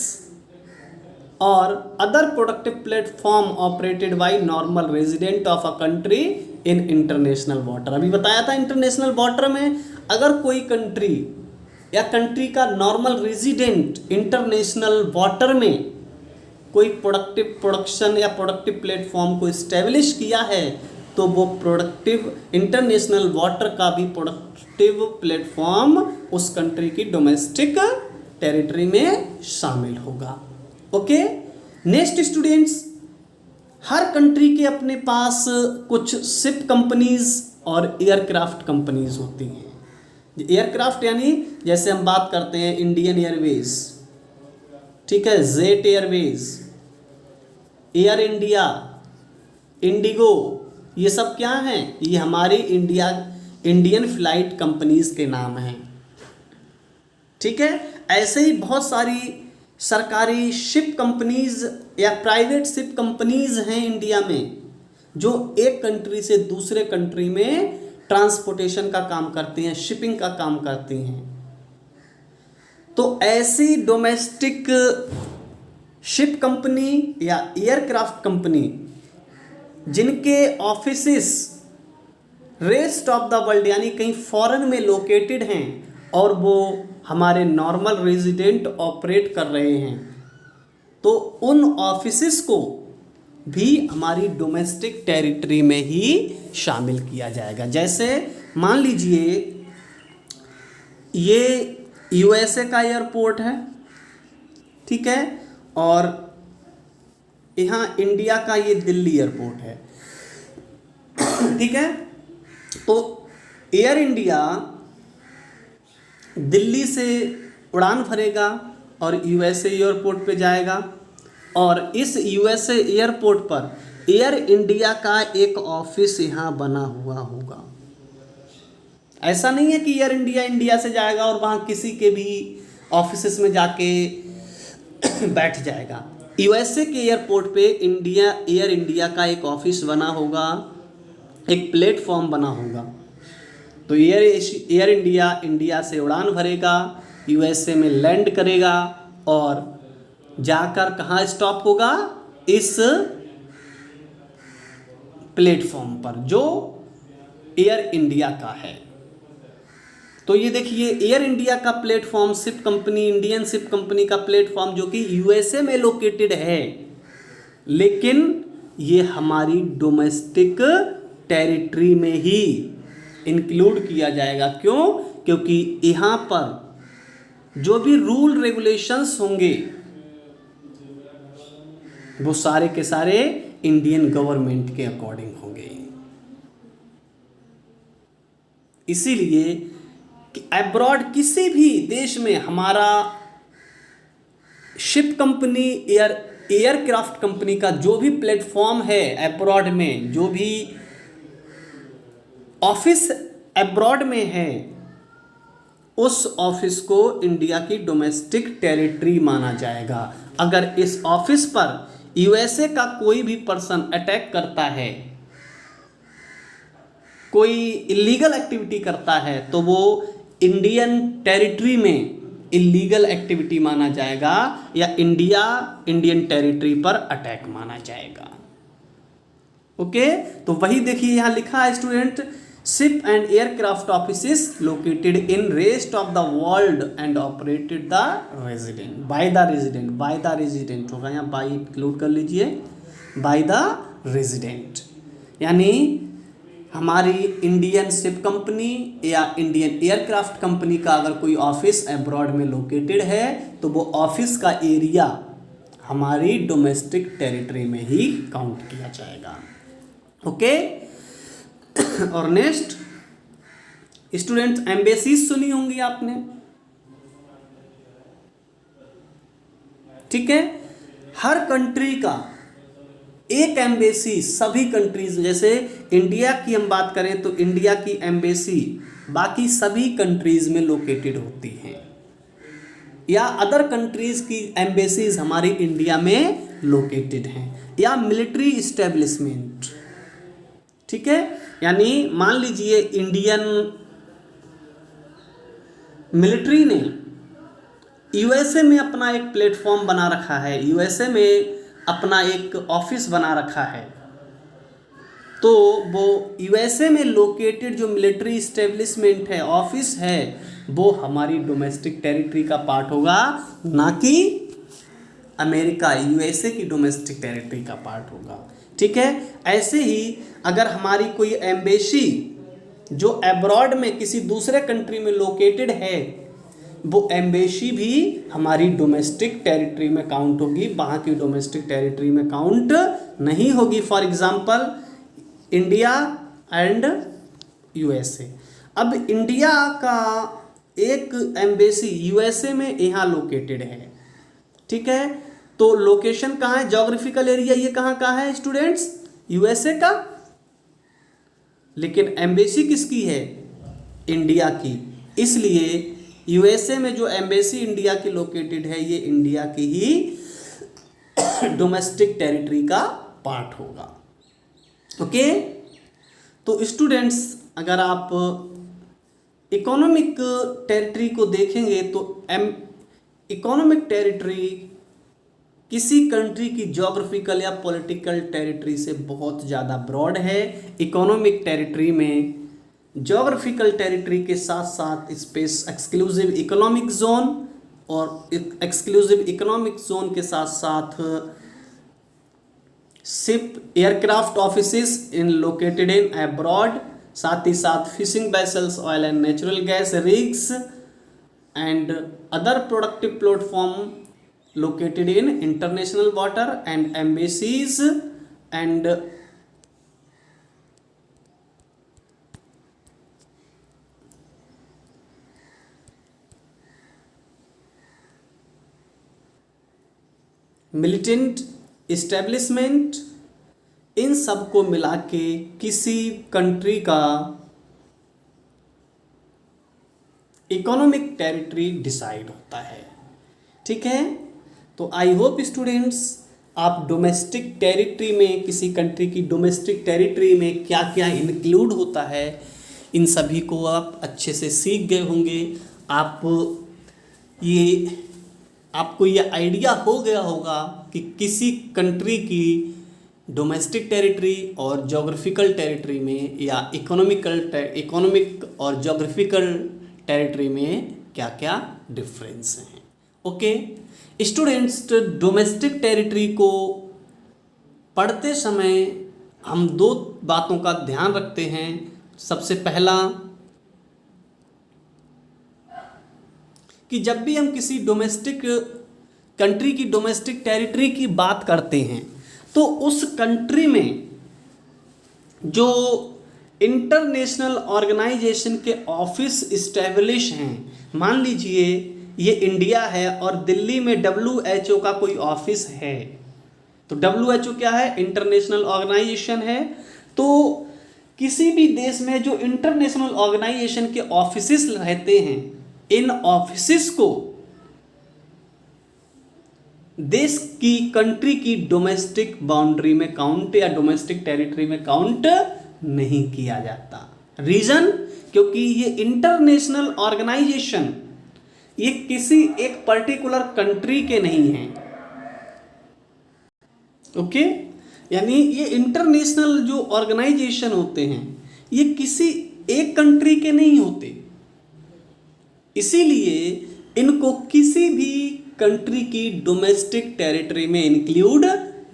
और other productive platform operated by normal resident of a country in international water. अभी बताया था इंटरनेशनल वाटर में अगर कोई कंट्री या कंट्री का नॉर्मल रेजिडेंट इंटरनेशनल वाटर में कोई प्रोडक्टिव प्रोडक्शन या प्रोडक्टिव प्लेटफॉर्म को इस्टेब्लिश किया है तो वो प्रोडक्टिव इंटरनेशनल वाटर का भी प्रोडक्टिव प्लेटफॉर्म उस कंट्री की डोमेस्टिक टेरिटरी में शामिल होगा। ओके, नेक्स्ट स्टूडेंट्स, हर कंट्री के अपने पास कुछ शिप कंपनीज और एयरक्राफ्ट कंपनीज होती हैं। एयरक्राफ्ट यानी जैसे हम बात करते हैं इंडियन एयरवेज, ठीक है, jet Airways, air India, Indigo, ये सब क्या हैं? ये हमारी इंडियन फ्लाइट कंपनीज के नाम हैं। ठीक है, ऐसे ही बहुत सारी सरकारी शिप कंपनीज या प्राइवेट शिप कंपनीज हैं इंडिया में जो एक कंट्री से दूसरे कंट्री में ट्रांसपोर्टेशन का काम करती हैं, शिपिंग का काम करती हैं। तो ऐसी डोमेस्टिक शिप कंपनी या एयरक्राफ्ट कंपनी जिनके offices rest of the world यानी कहीं फॉरेन में लोकेटेड हैं और वो हमारे नॉर्मल रेजिडेंट ऑपरेट कर रहे हैं, तो उन ऑफिसेस को भी हमारी डोमेस्टिक टेरिटरी में ही शामिल किया जाएगा। जैसे मान लीजिए ये यूएसए का एयरपोर्ट है, ठीक है, और यहाँ इंडिया का ये दिल्ली एयरपोर्ट है, ठीक है। तो एयर इंडिया दिल्ली से उड़ान भरेगा और यूएसए एयरपोर्ट पे जाएगा, और इस यूएसए एयरपोर्ट पर एयर इंडिया का एक ऑफिस यहाँ बना हुआ होगा। ऐसा नहीं है कि एयर इंडिया इंडिया से जाएगा और वहाँ किसी के भी ऑफिस में जाके बैठ जाएगा। यूएसए के एयरपोर्ट पे एयर इंडिया का एक ऑफिस बना होगा, एक प्लेटफॉर्म बना होगा। तो एयर इंडिया इंडिया से उड़ान भरेगा, यूएसए में लैंड करेगा और जाकर कहाँ स्टॉप होगा? इस प्लेटफॉर्म पर जो एयर इंडिया का है। तो ये देखिए एयर इंडिया का platform ship company, Indian ship company का प्लेटफॉर्म जो कि यूएसए में लोकेटेड है, लेकिन ये हमारी डोमेस्टिक टेरिटरी में ही इंक्लूड किया जाएगा। क्यों? क्योंकि यहाँ पर जो भी रूल रेगुलेशंस होंगे वो सारे के सारे इंडियन गवर्नमेंट के अकॉर्डिंग होंगे। इसीलिए कि अब्रॉड किसी भी देश में हमारा शिप कंपनी एयरक्राफ्ट कंपनी का जो भी प्लेटफॉर्म है अब्रॉड में, जो भी ऑफिस अब्रॉड में है, उस ऑफिस को इंडिया की डोमेस्टिक टेरिटरी माना जाएगा। अगर इस ऑफिस पर यूएसए का कोई भी पर्सन अटैक करता है, कोई इलीगल एक्टिविटी करता है, तो वो इंडियन टेरिटरी में इलीगल एक्टिविटी माना जाएगा या इंडियन टेरिटरी पर अटैक माना जाएगा। ओके, तो वही देखिए यहाँ लिखा है student, ship and aircraft offices located in rest of the world and operated the resident by the resident होगा, यहाँ बाय इंक्लूड कर लीजिए, बाय द रेजिडेंट। यानी हमारी इंडियन शिप कंपनी या इंडियन एयरक्राफ्ट कंपनी का अगर कोई ऑफिस अब्रॉड में लोकेटेड है तो वो ऑफिस का एरिया हमारी डोमेस्टिक टेरिटरी में ही काउंट किया जाएगा। ओके, और नेक्स्ट स्टूडेंट्स, एम्बेसीज सुनी होंगी आपने, ठीक है। हर कंट्री का एक एम्बेसी सभी कंट्रीज, जैसे इंडिया की हम बात करें तो इंडिया की एम्बेसी बाकी सभी कंट्रीज में लोकेटेड होती हैं, या अदर कंट्रीज की एम्बेसीज हमारी इंडिया में लोकेटेड हैं, या मिलिट्री इस्टेब्लिशमेंट, ठीक है। यानी मान लीजिए इंडियन मिलिट्री ने यूएसए में अपना एक प्लेटफॉर्म बना रखा है, यूएसए में अपना एक ऑफिस बना रखा है, तो वो यूएसए में लोकेटेड जो मिलिट्री इस्टेब्लिशमेंट है, ऑफिस है, वो हमारी डोमेस्टिक टेरिटरी का पार्ट होगा, ना कि अमेरिका यूएसए की डोमेस्टिक टेरिटरी का पार्ट होगा, ठीक है। ऐसे ही अगर हमारी कोई एम्बेसी जो अब्रॉड में किसी दूसरे कंट्री में लोकेटेड है, वो एम्बेसी भी हमारी डोमेस्टिक टेरिटरी में काउंट होगी, वहाँ की डोमेस्टिक टेरिटरी में काउंट नहीं होगी। For example India and USA. अब इंडिया का एक एम्बेसी यूएसए में यहाँ लोकेटेड है, ठीक है। तो लोकेशन कहाँ है, ज्योग्राफिकल एरिया ये कहाँ का है स्टूडेंट्स, यूएसए का, लेकिन एम्बेसी किसकी है, इंडिया की। इसलिए यूएसए में जो एम्बेसी इंडिया की लोकेटेड है, ये इंडिया की ही डोमेस्टिक टेरिटरी का पार्ट होगा, ओके। तो स्टूडेंट्स अगर आप इकोनॉमिक टेरिटरी को देखेंगे तो इकोनॉमिक टेरिटरी किसी कंट्री की ज्योग्राफिकल या पॉलिटिकल टेरिटरी से बहुत ज़्यादा ब्रॉड है। इकोनॉमिक टेरिटरी में ज्योग्राफिकल टेरिटरी के साथ साथ स्पेस एक्सक्लूसिव इकोनॉमिक जोन और एक्सक्लूसिव इकोनॉमिक जोन के साथ साथ ship aircraft offices in located in abroad, साथ ही साथ fishing vessels, oil and natural gas rigs and other productive platform located in international water and embassies and militant establishment, इन सब को मिला के किसी कंट्री का इकोनॉमिक टेरिटरी डिसाइड होता है, ठीक है। तो आई होप स्टूडेंट्स आप डोमेस्टिक टेरिटरी में, किसी कंट्री की डोमेस्टिक टेरिटरी में क्या क्या इंक्लूड होता है, इन सभी को आप अच्छे से सीख गए होंगे। आपको ये आइडिया हो गया होगा कि किसी कंट्री की डोमेस्टिक टेरिटरी और ज्योग्राफिकल टेरिटरी में या इकोनॉमिक और ज्योग्राफिकल टेरिटरी में क्या क्या डिफरेंस हैं, ओके। स्टूडेंट्स डोमेस्टिक टेरिटरी को पढ़ते समय हम दो बातों का ध्यान रखते हैं। सबसे पहला कि जब भी हम किसी डोमेस्टिक कंट्री की डोमेस्टिक टेरिटरी की बात करते हैं तो उस कंट्री में जो इंटरनेशनल ऑर्गेनाइजेशन के ऑफिस इस्टेब्लिश हैं, मान लीजिए ये इंडिया है और दिल्ली में WHO का कोई ऑफिस है, तो WHO क्या है, इंटरनेशनल ऑर्गेनाइजेशन है। तो किसी भी देश में जो इंटरनेशनल ऑर्गेनाइजेशन के ऑफिसेस रहते हैं, इन ऑफिसेस को देश की कंट्री की डोमेस्टिक बाउंड्री में काउंट या डोमेस्टिक टेरिटरी में काउंट नहीं किया जाता। रीजन, क्योंकि ये इंटरनेशनल ऑर्गेनाइजेशन ये किसी एक पर्टिकुलर कंट्री के नहीं हैं, ओके। यानी ये इंटरनेशनल जो ऑर्गेनाइजेशन होते हैं ये किसी एक कंट्री के नहीं होते, इसीलिए इनको किसी भी कंट्री की डोमेस्टिक टेरिटरी में इंक्लूड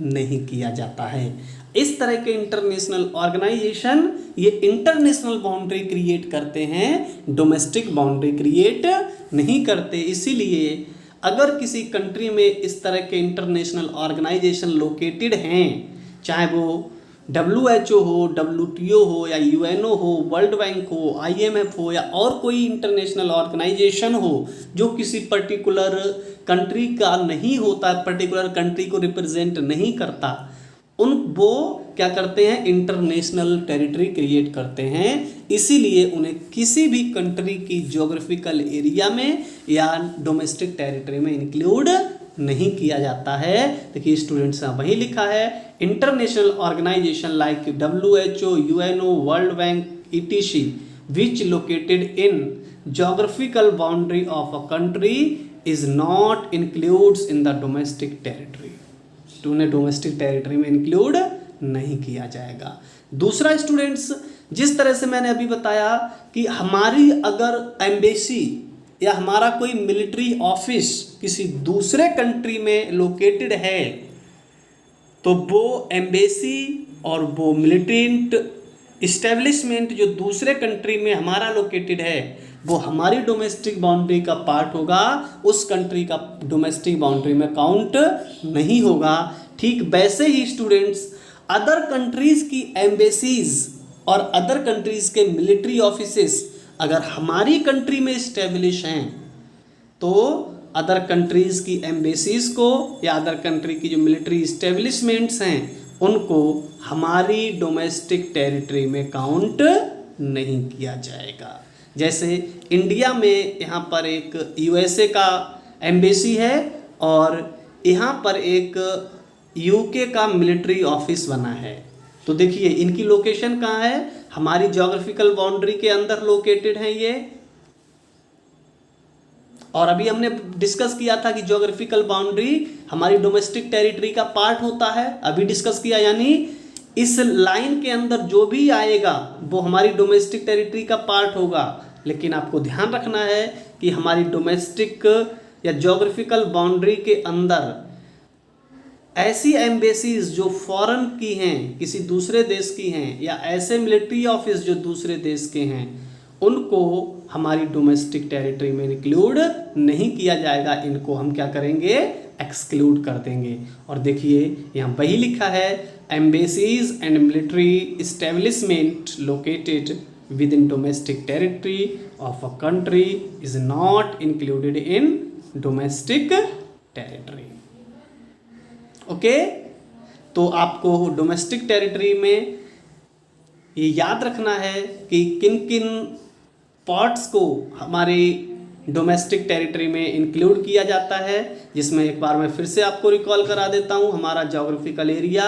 नहीं किया जाता है। इस तरह के इंटरनेशनल ऑर्गेनाइजेशन ये इंटरनेशनल बाउंड्री क्रिएट करते हैं, डोमेस्टिक बाउंड्री क्रिएट नहीं करते। इसीलिए अगर किसी कंट्री में इस तरह के इंटरनेशनल ऑर्गेनाइजेशन लोकेटेड हैं, चाहे वो WHO हो, WTO हो या UNO हो, वर्ल्ड बैंक हो, IMF हो या और कोई इंटरनेशनल ऑर्गेनाइजेशन हो जो किसी पर्टिकुलर कंट्री का नहीं होता, पर्टिकुलर कंट्री को रिप्रेजेंट नहीं करता, वो क्या करते हैं, इंटरनेशनल टेरिटरी क्रिएट करते हैं, इसीलिए उन्हें किसी भी कंट्री की ज्योग्राफिकल एरिया में या डोमेस्टिक टेरिटरी में इंक्लूड नहीं किया जाता है। देखिए स्टूडेंट्स यहाँ वही लिखा है, international organisation like WHO, UNO, world bank ETC which located in geographical boundary of a country is not includes in the domestic territory। तो उन्हें डोमेस्टिक टेरिटरी में इंक्लूड नहीं किया जाएगा। दूसरा स्टूडेंट्स, जिस तरह से मैंने अभी बताया कि हमारी अगर एम्बेसी या हमारा कोई मिलिट्री ऑफिस किसी दूसरे कंट्री में लोकेटेड है, तो वो एम्बेसी और वो मिलिट्री इस्टेब्लिशमेंट जो दूसरे कंट्री में हमारा लोकेटेड है, वो हमारी डोमेस्टिक बाउंड्री का पार्ट होगा, उस कंट्री का डोमेस्टिक बाउंड्री में काउंट नहीं होगा। ठीक वैसे ही स्टूडेंट्स, अदर कंट्रीज़ की एम्बेसीज और अदर कंट्रीज़ के मिलिट्री ऑफिसेस अगर हमारी कंट्री में इस्टेब्लिश हैं, तो अदर कंट्रीज़ की एम्बेसीज को या अदर कंट्री की जो मिलिट्री इस्टेब्लिशमेंट्स हैं, उनको हमारी डोमेस्टिक टेरिटरी में काउंट नहीं किया जाएगा। जैसे इंडिया में यहाँ पर एक USA का एम्बेसी है और यहाँ पर एक UK का मिलिट्री ऑफिस बना है। तो देखिए इनकी लोकेशन कहाँ है, हमारी ज्योग्राफिकल बाउंड्री के अंदर लोकेटेड है ये। और अभी हमने डिस्कस किया था कि ज्योग्राफिकल बाउंड्री हमारी डोमेस्टिक टेरिटरी का पार्ट होता है, अभी डिस्कस किया, यानी इस लाइन के अंदर जो भी आएगा वो हमारी डोमेस्टिक टेरिटरी का पार्ट होगा। लेकिन आपको ध्यान रखना है कि हमारी डोमेस्टिक या ज्योग्राफिकल बाउंड्री के अंदर ऐसी एम्बेसीज जो फॉरेन की हैं, किसी दूसरे देश की हैं, या ऐसे मिलिट्री ऑफिस जो दूसरे देश के हैं, उनको हमारी डोमेस्टिक टेरिटरी में इंक्लूड नहीं किया जाएगा। इनको हम क्या करेंगे, एक्सक्लूड कर देंगे। और देखिए यहाँ वही लिखा है, embassies and military establishment located with in domestic territory of a country is not included in domestic territory. Okay, तो आपको डोमेस्टिक टेरिटरी में ये याद रखना है कि किन किन पार्ट्स को हमारी डोमेस्टिक टेरिटरी में इंक्लूड किया जाता है, जिसमें एक बार मैं फिर से आपको रिकॉल करा देता हूँ। हमारा ज्योग्राफिकल एरिया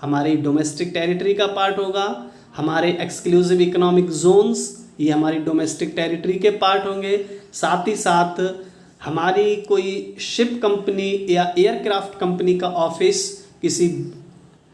हमारी डोमेस्टिक टेरिटरी का पार्ट होगा, हमारे एक्सक्लूसिव इकोनॉमिक जोन्स ये हमारी डोमेस्टिक टेरिटरी के पार्ट होंगे, साथ ही साथ हमारी कोई शिप कंपनी या एयरक्राफ्ट कंपनी का ऑफिस किसी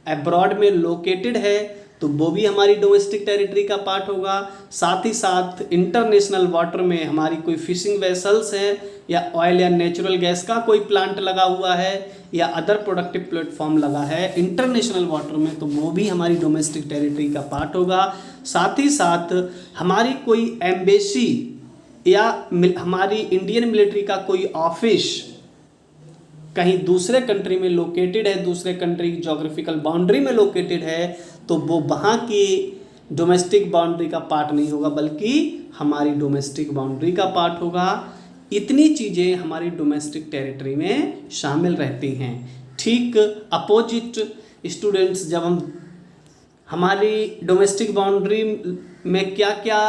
अब्रॉड में लोकेटेड है, तो वो भी हमारी डोमेस्टिक टेरिटरी का पार्ट होगा। साथ ही साथ इंटरनेशनल वाटर में हमारी कोई फिशिंग वेसल्स हैं, या ऑयल या नेचुरल गैस का कोई प्लांट लगा हुआ है, या अदर प्रोडक्टिव प्लेटफॉर्म लगा है इंटरनेशनल वाटर में, तो वो भी हमारी डोमेस्टिक टेरिटरी का पार्ट होगा। साथ ही साथ हमारी कोई एम्बेसी या हमारी इंडियन मिलिट्री का कोई ऑफिस कहीं दूसरे कंट्री में लोकेटेड है, दूसरे कंट्री की ज्योग्राफिकल बाउंड्री में लोकेटेड है, तो वो वहाँ की डोमेस्टिक बाउंड्री का पार्ट नहीं होगा, बल्कि हमारी डोमेस्टिक बाउंड्री का पार्ट होगा। इतनी चीज़ें हमारी डोमेस्टिक टेरिटरी में शामिल रहती हैं। ठीक अपोजिट स्टूडेंट्स, जब हम हमारी डोमेस्टिक बाउंड्री में क्या क्या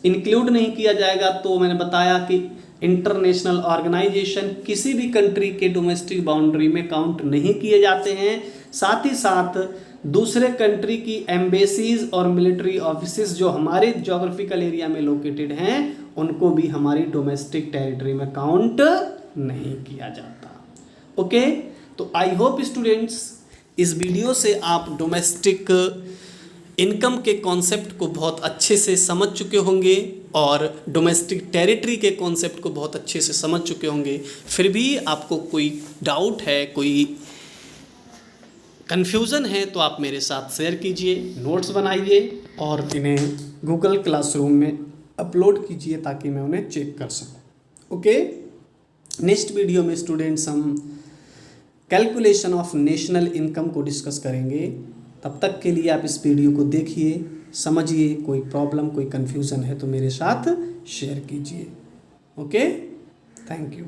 इंक्लूड नहीं किया जाएगा, तो मैंने बताया कि इंटरनेशनल ऑर्गेनाइजेशन किसी भी कंट्री के डोमेस्टिक बाउंड्री में काउंट नहीं किए जाते हैं। साथ ही साथ दूसरे कंट्री की एम्बेसीज और मिलिट्री ऑफिसेज जो हमारे ज्योग्राफिकल एरिया में लोकेटेड हैं, उनको भी हमारी डोमेस्टिक टेरिटरी में काउंट नहीं किया जाता। ओके, तो आई होप स्टूडेंट्स इस वीडियो से आप डोमेस्टिक इनकम के कॉन्सेप्ट को बहुत अच्छे से समझ चुके होंगे और डोमेस्टिक टेरिटरी के कॉन्सेप्ट को बहुत अच्छे से समझ चुके होंगे। फिर भी आपको कोई डाउट है, कोई कन्फ्यूज़न है, तो आप मेरे साथ शेयर कीजिए, नोट्स बनाइए और इन्हें गूगल क्लासरूम में अपलोड कीजिए ताकि मैं उन्हें चेक कर सकूं। ओके, नेक्स्ट वीडियो में स्टूडेंट्स हम कैलकुलेशन ऑफ नेशनल इनकम को डिस्कस करेंगे। तब तक के लिए आप इस वीडियो को देखिए, समझिए, कोई प्रॉब्लम, कोई कन्फ्यूज़न है तो मेरे साथ शेयर कीजिए। Okay, thank you.